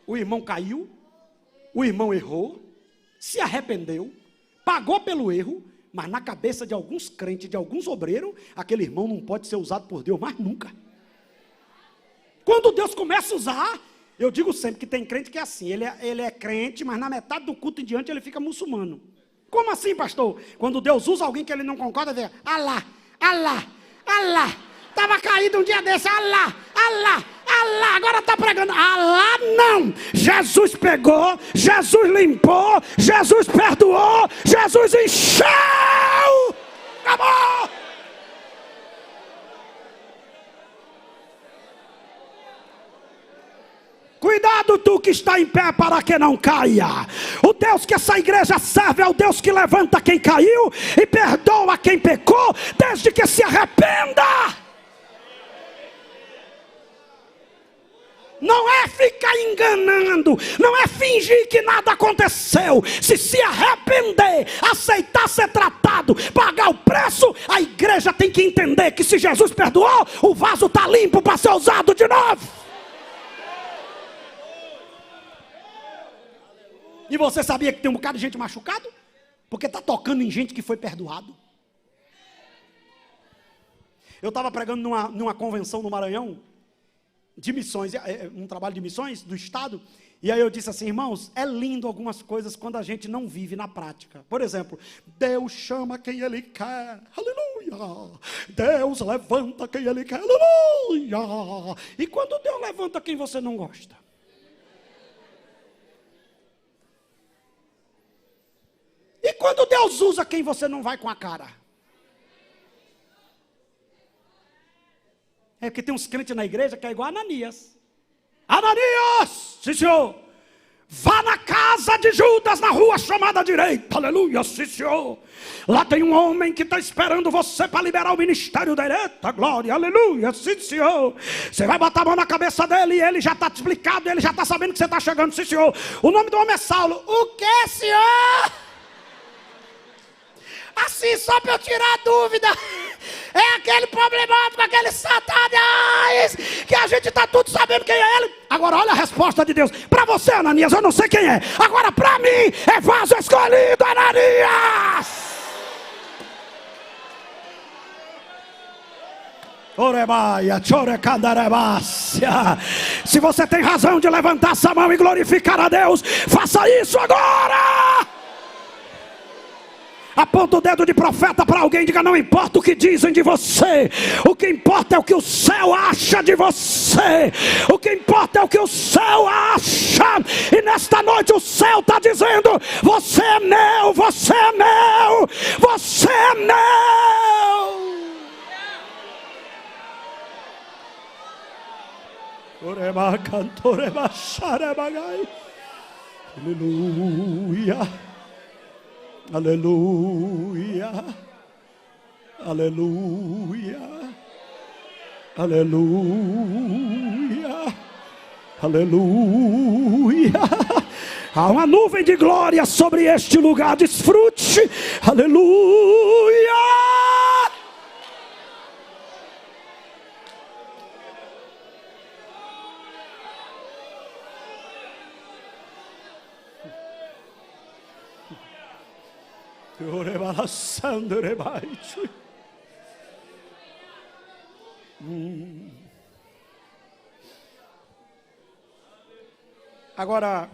S2: O irmão caiu, o irmão errou, se arrependeu, pagou pelo erro, mas na cabeça de alguns crentes, de alguns obreiros, aquele irmão não pode ser usado por Deus mais nunca. Quando Deus começa a usar, eu digo sempre que tem crente que é assim, ele é crente, mas na metade do culto em diante ele fica muçulmano. Como assim, pastor? Quando Deus usa alguém que ele não concorda, ele diz, Alá, Alá, Alá. Estava caído um dia desse, Alá, Alá, Alá, agora está pregando, Alá não, Jesus pegou, Jesus limpou, Jesus perdoou, Jesus encheu, acabou. Cuidado tu que está em pé para que não caia. O Deus que essa igreja serve é o Deus que levanta quem caiu e perdoa quem pecou, desde que se arrependa. Não é ficar enganando, não é fingir que nada aconteceu. Se arrepender, aceitar ser tratado, pagar o preço, a igreja tem que entender que se Jesus perdoou, o vaso está limpo para ser usado de novo. E você sabia que tem um bocado de gente machucado? Porque está tocando em gente que foi perdoado. Eu estava pregando numa convenção no Maranhão, de missões, um trabalho de missões do Estado, e aí eu disse assim, irmãos, é lindo algumas coisas quando a gente não vive na prática. Por exemplo, Deus chama quem Ele quer, aleluia, Deus levanta quem Ele quer, aleluia, e quando Deus levanta quem você não gosta? E quando Deus usa quem você não vai com a cara? É porque tem uns crentes na igreja que é igual a Ananias. Ananias, sim senhor, vá na casa de Judas, na rua chamada direita, aleluia, sim senhor. Lá tem um homem que está esperando você para liberar o ministério da direita, glória, aleluia, sim senhor. Você vai botar a mão na cabeça dele e ele já está explicado, ele já está sabendo que você está chegando, sim senhor. O nome do homem é Saulo. O que, senhor? Assim, só para eu tirar a dúvida, é aquele problemático, aquele Satanás, que a gente está tudo sabendo quem é ele. Agora olha a resposta de Deus. Para você, Ananias, eu não sei quem é. Agora para mim, é vaso escolhido, Ananias. Se você tem razão de levantar essa mão e glorificar a Deus, faça isso agora. Aponta o dedo de profeta para alguém e diga, não importa o que dizem de você, o que importa é o que o céu acha de você, o que importa é o que o céu acha, e nesta noite o céu está dizendo, você é meu, você é meu, você é meu. Aleluia. Aleluia, aleluia, aleluia, aleluia. Há uma nuvem de glória sobre este lugar, desfrute, aleluia. Agora,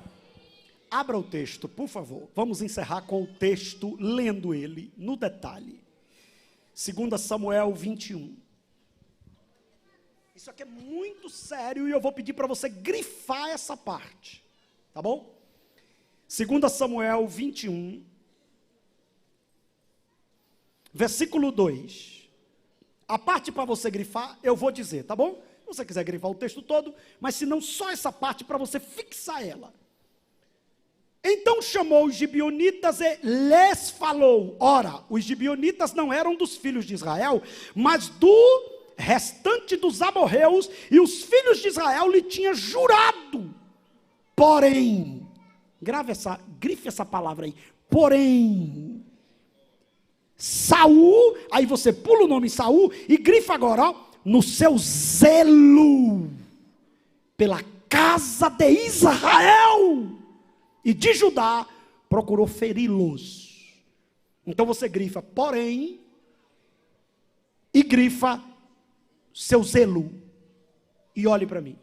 S2: abra o texto, por favor. Vamos encerrar com o texto, lendo ele no detalhe. 2 Samuel 21. Isso aqui é muito sério e eu vou pedir para você grifar essa parte. Tá bom? 2 Samuel 21. Versículo 2. A parte para você grifar, eu vou dizer, tá bom? Se você quiser grifar o texto todo, mas se não, só essa parte para você fixar ela. Então chamou os gibeonitas e lhes falou. Ora, os gibeonitas não eram dos filhos de Israel, mas do restante dos amorreus, e os filhos de Israel lhe tinham jurado. Porém, grife essa palavra aí. Porém, Saul, aí você pula o nome Saul e grifa agora, ó, no seu zelo pela casa de Israel e de Judá, procurou feri-los. Então você grifa, porém, e grifa seu zelo. E olhe para mim.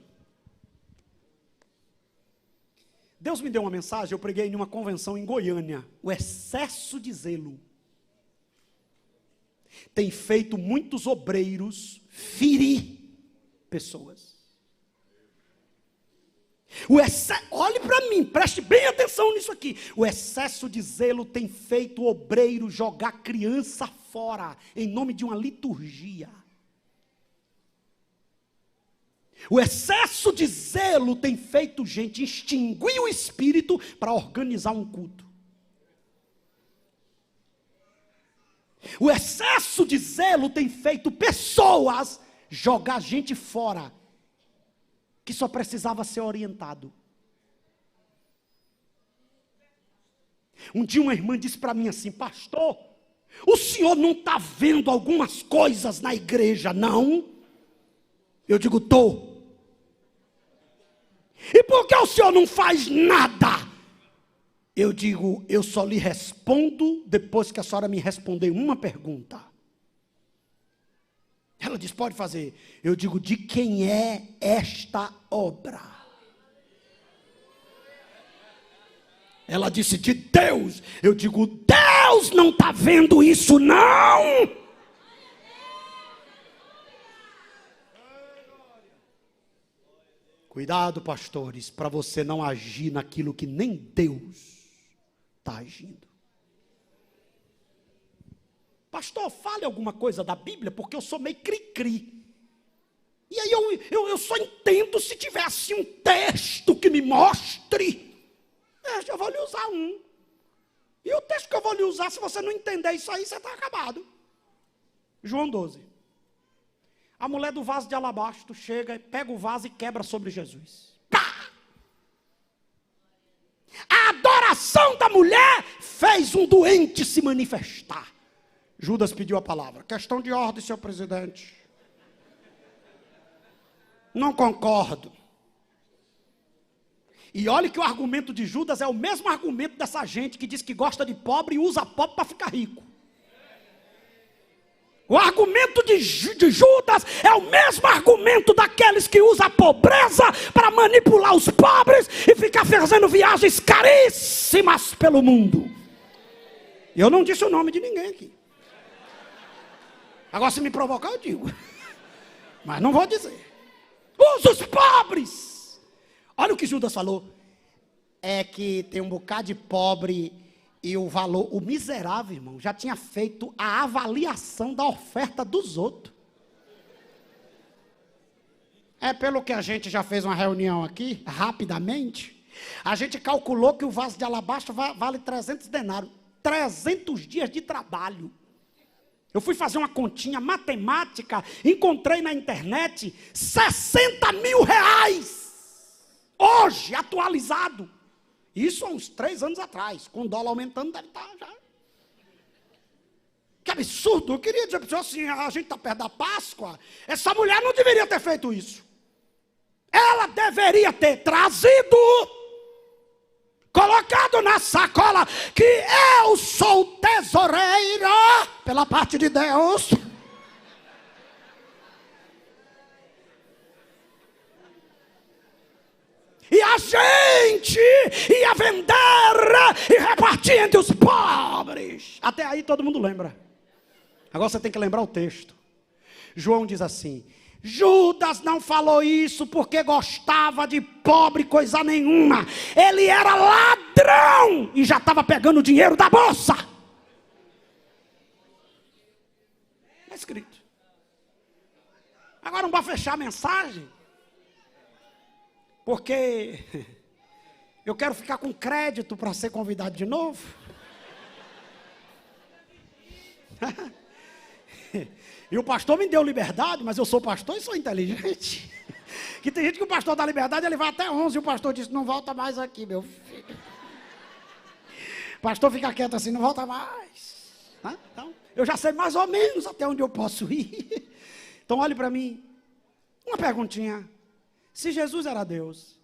S2: Deus me deu uma mensagem, eu preguei em uma convenção em Goiânia. O excesso de zelo tem feito muitos obreiros ferir pessoas. Olhe para mim, preste bem atenção nisso aqui. O excesso de zelo tem feito o obreiro jogar criança fora, em nome de uma liturgia. O excesso de zelo tem feito gente extinguir o espírito para organizar um culto. O excesso de zelo tem feito pessoas jogar gente fora, que só precisava ser orientado. Um dia uma irmã disse para mim assim: pastor, o senhor não está vendo algumas coisas na igreja, não? Eu digo, estou. E por que o senhor não faz nada? Eu digo, eu só lhe respondo depois que a senhora me responder uma pergunta. Ela diz, pode fazer. Eu digo, de quem é esta obra? Ela disse, de Deus. Eu digo, Deus não está vendo isso, não. Cuidado, pastores, para você não agir naquilo que nem Deus está agindo. Pastor, fale alguma coisa da Bíblia, porque eu sou meio cri-cri. E aí eu só entendo se tivesse um texto que me mostre. Eu vou lhe usar um. E o texto que eu vou lhe usar, se você não entender isso aí, você está acabado. João 12. A mulher do vaso de alabastro chega, pega o vaso e quebra sobre Jesus. Pá! A adoração da mulher fez um doente se manifestar. Judas pediu a palavra. Questão de ordem, senhor presidente. Não concordo. E olhe que o argumento de Judas é o mesmo argumento dessa gente que diz que gosta de pobre e usa pobre para ficar rico. O argumento de Judas é o mesmo argumento daqueles que usam a pobreza para manipular os pobres e ficar fazendo viagens caríssimas pelo mundo. Eu não disse o nome de ninguém aqui. Agora, se me provocar, eu digo. Mas não vou dizer. Usa os pobres. Olha o que Judas falou. É que tem um bocado de pobre e o valor, o miserável, irmão, já tinha feito a avaliação da oferta dos outros. É pelo que a gente já fez uma reunião aqui, rapidamente. A gente calculou que o vaso de alabastro vale 300 denários. 300 dias de trabalho. Eu fui fazer uma continha matemática, encontrei na internet 60 mil reais. Hoje, atualizado. Isso há uns 3 anos atrás. Com o dólar aumentando, deve estar já. Que absurdo. Eu queria dizer para o senhor assim, a gente está perto da Páscoa. Essa mulher não deveria ter feito isso. Ela deveria ter trazido, colocado na sacola, que eu sou tesoureira pela parte de Deus. E a gente ia vender e repartir entre os pobres. Até aí todo mundo lembra. Agora você tem que lembrar o texto. João diz assim: Judas não falou isso porque gostava de pobre coisa nenhuma. Ele era ladrão e já estava pegando o dinheiro da bolsa. Está escrito. Agora não vai fechar a mensagem, porque eu quero ficar com crédito para ser convidado de novo. E o pastor me deu liberdade, mas eu sou pastor e sou inteligente. Que tem gente que o pastor dá liberdade, ele vai até 11 e o pastor diz: não volta mais aqui, meu filho. O pastor fica quieto assim: não volta mais. Então, eu já sei mais ou menos até onde eu posso ir. Então olhe para mim. Uma perguntinha. Se Jesus era Deus,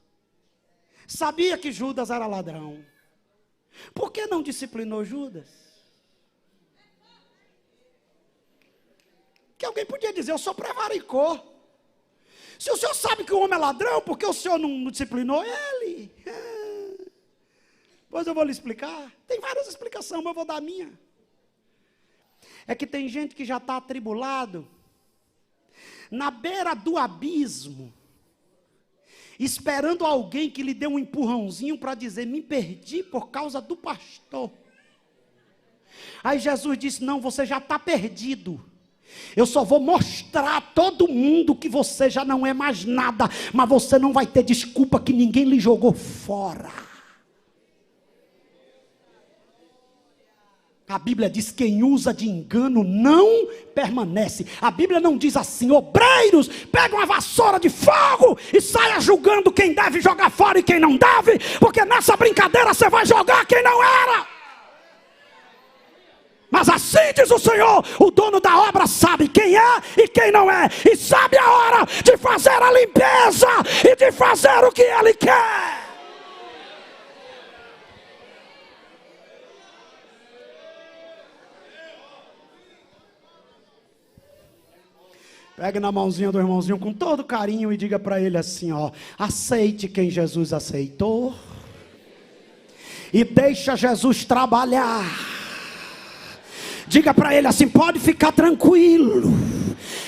S2: sabia que Judas era ladrão, por que não disciplinou Judas? Que alguém podia dizer: o senhor prevaricou. Se o senhor sabe que o homem é ladrão, por que o senhor não disciplinou ele? Pois eu vou lhe explicar. Tem várias explicações, mas eu vou dar a minha. É que tem gente que já está atribulado, na beira do abismo, esperando alguém que lhe dê um empurrãozinho para dizer: me perdi por causa do pastor. Aí Jesus disse: não, você já está perdido. Eu só vou mostrar a todo mundo que você já não é mais nada, mas você não vai ter desculpa que ninguém lhe jogou fora. A Bíblia diz: quem usa de engano não permanece. A Bíblia não diz assim: obreiros, pega uma vassoura de fogo e saia julgando quem deve jogar fora e quem não deve, porque nessa brincadeira você vai jogar quem não era. Mas assim diz o Senhor: o dono da obra sabe quem é e quem não é, e sabe a hora de fazer a limpeza e de fazer o que Ele quer. Pegue na mãozinha do irmãozinho com todo carinho e diga para ele assim: ó, aceite quem Jesus aceitou e deixa Jesus trabalhar. Diga para ele assim: pode ficar tranquilo,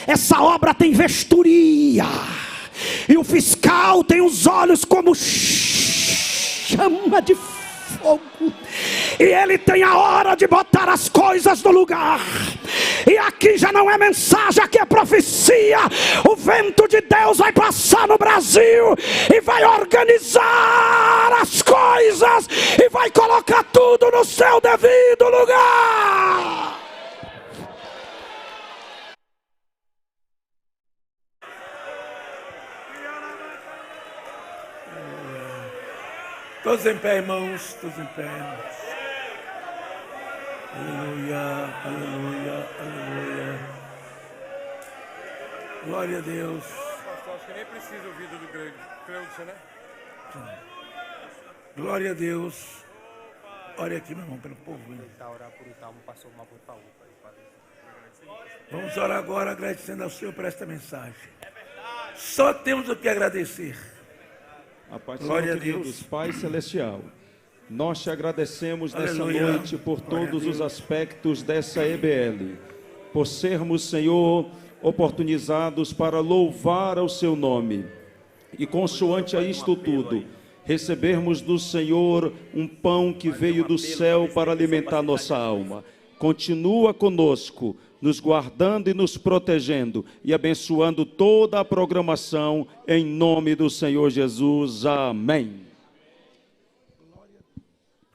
S2: essa obra tem vestoria, e o fiscal tem os olhos como chama de fogo, e ele tem a hora de botar as coisas no lugar. E aqui já não é mensagem, aqui é profecia. O vento de Deus vai passar no Brasil e vai organizar as coisas e vai colocar tudo no seu devido lugar.
S1: Todos em pé, irmãos, todos em pé. Aleluia, aleluia, aleluia. Glória a Deus.
S3: Pastor, acho que nem precisa ouvir do Cleudson, né?
S1: Glória a Deus. Olha aqui, meu irmão, pelo povo. Vamos orar agora agradecendo ao Senhor por esta mensagem. Só temos o que agradecer.
S4: A paz
S1: Glória a
S4: de Deus,
S1: Deus.
S4: Pai Celestial. Nós te agradecemos nessa
S1: Aleluia.
S4: noite por
S1: Glória a
S4: todos
S1: Deus.
S4: os aspectos dessa EBL. Por sermos, Senhor, oportunizados para louvar ao seu nome. E consoante a isto tudo, recebermos do Senhor um pão que veio do céu para alimentar nossa alma. Continua conosco, nos guardando e nos protegendo e abençoando toda a programação, em nome do Senhor Jesus. Amém.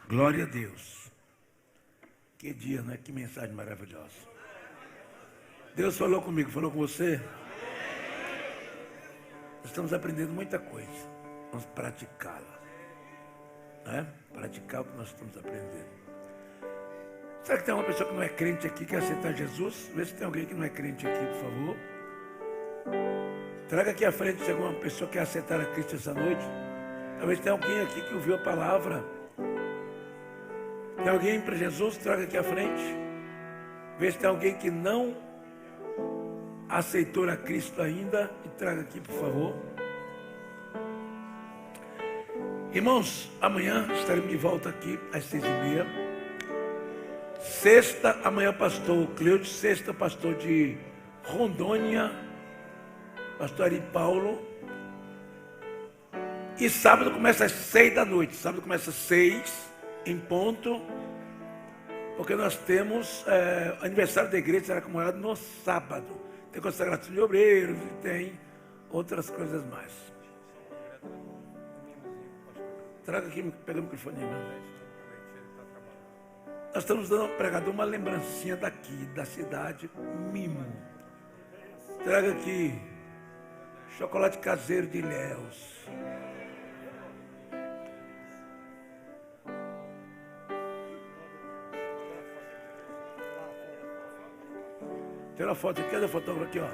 S1: Glória a Deus. Que dia, né? Que mensagem maravilhosa. Deus falou comigo, falou com você? Estamos aprendendo muita coisa. Vamos praticá-la. Né? Praticar o que nós estamos aprendendo. Será que tem uma pessoa que não é crente aqui, que quer aceitar Jesus? Vê se tem alguém que não é crente aqui, por favor. Traga aqui à frente se alguma pessoa quer aceitar a Cristo essa noite. Talvez tenha alguém aqui que ouviu a palavra. Tem alguém para Jesus? Traga aqui à frente. Vê se tem alguém que não aceitou a Cristo ainda. E traga aqui, por favor. Irmãos, amanhã estaremos de volta aqui às 6h30. Sexta, amanhã pastor Cleude, sexta pastor de Rondônia, pastor Ari Paulo. E sábado começa às 6h. Sábado começa às 6 em ponto, porque nós temos aniversário da igreja, será comemorado no sábado. Tem consagração de obreiros e tem outras coisas mais. Traga aqui, pega o microfone, irmão. Nós estamos dando ao pregador uma lembrancinha daqui, da cidade, mimo. Traga aqui chocolate caseiro de Ilhéus. Tira a foto aqui, cadê o fotógrafo aqui, ó?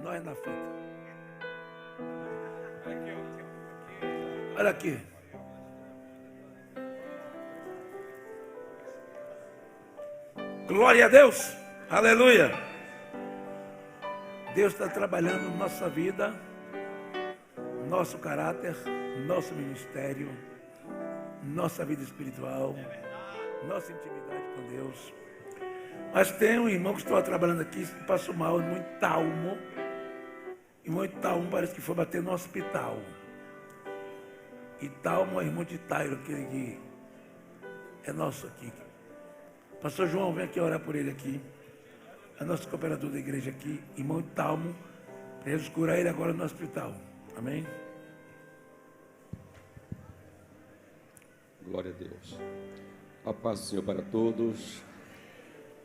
S1: Nós na foto. Olha aqui. Glória a Deus. Aleluia. Deus está trabalhando na nossa vida, nosso caráter, nosso ministério, nossa vida espiritual, nossa intimidade com Deus. Mas tem um irmão que estava trabalhando aqui, passou mal, muito talmo. E muito talmo parece que foi bater no hospital. E talmo é irmão de Tairo, aquele que é nosso aqui. Pastor João, vem aqui orar por ele aqui. É nosso cooperador da igreja aqui, irmão de talmo. Para Jesus curar ele agora no hospital. Amém?
S4: Glória a Deus. A paz do Senhor para todos.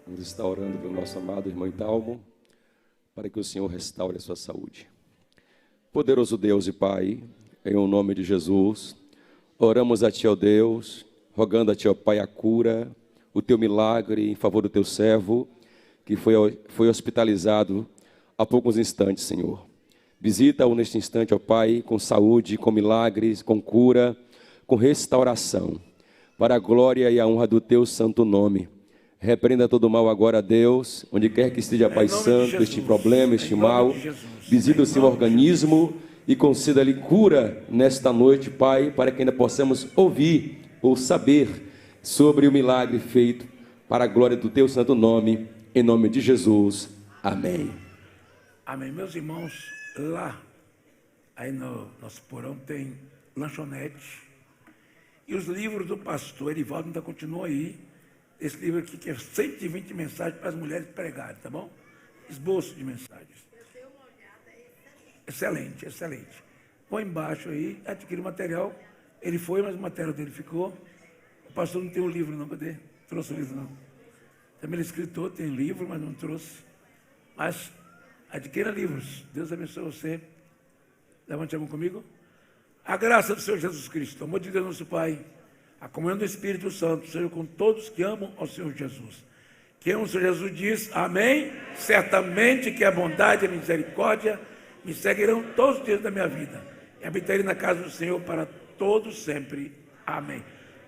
S4: Vamos estar orando pelo nosso amado irmão Dalmo, para que o Senhor restaure a sua saúde. Poderoso Deus e Pai, em o nome de Jesus, oramos a Ti, ó Deus, rogando a Ti, ó Pai, a cura, o Teu milagre em favor do Teu servo, que foi hospitalizado há poucos instantes, Senhor. Visita-o neste instante, ó Pai, com saúde, com milagres, com cura, com restauração, para a glória e a honra do Teu santo nome. Repreenda todo o mal agora, Deus, onde quer que esteja passando este problema, este mal. Visita o seu organismo e conceda-lhe cura nesta noite, Pai, para que ainda possamos ouvir ou saber sobre o milagre feito para a glória do Teu santo nome, em nome de Jesus. Amém.
S1: Amém. Meus irmãos, lá, aí no nosso porão tem lanchonete. E os livros do pastor Erivaldo ainda continuam aí. Esse livro aqui que é 120 mensagens para as mulheres pregarem, tá bom? Esboço de mensagens. Excelente, excelente. Põe embaixo aí, adquire o material. Ele foi, mas o material dele ficou. O pastor não tem o livro não, cadê? Trouxe o livro não. Também ele é escritor, tem livro, mas não trouxe. Mas adquira livros. Deus abençoe você. Levante a mão comigo. A graça do Senhor Jesus Cristo, o amor de Deus nosso Pai, a comunhão do Espírito Santo seja com todos que amam ao Senhor Jesus. Quem ama o Senhor Jesus diz amém. Certamente que a bondade e a misericórdia me seguirão todos os dias da minha vida. E habitarei na casa do Senhor para todos sempre. Amém.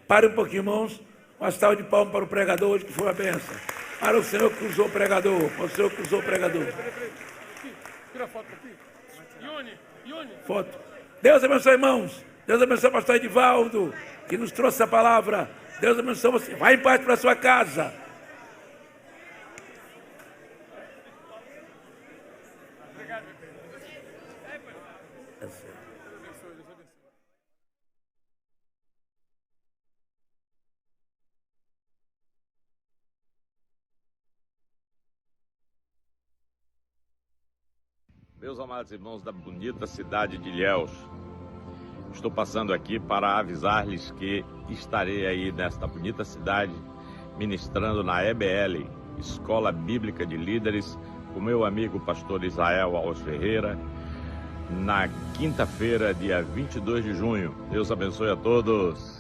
S1: Pare um pouquinho, irmãos. Uma salva de palmas para o pregador hoje, que foi uma bênção. Para o Senhor que usou o pregador. Para o Senhor que usou o pregador.
S3: Tira a foto aqui. Ione.
S1: Foto. Deus abençoe, irmãos. Deus abençoe o pastor Edivaldo, que nos trouxe a palavra. Deus abençoe você. Vai em paz para a sua casa.
S3: Obrigado.
S5: Meus amados irmãos da bonita cidade de Ilhéus, estou passando aqui para avisar-lhes que estarei aí nesta bonita cidade ministrando na EBL, Escola Bíblica de Líderes, com meu amigo pastor Israel Alves Ferreira, na quinta-feira, dia 22 de junho. Deus abençoe a todos.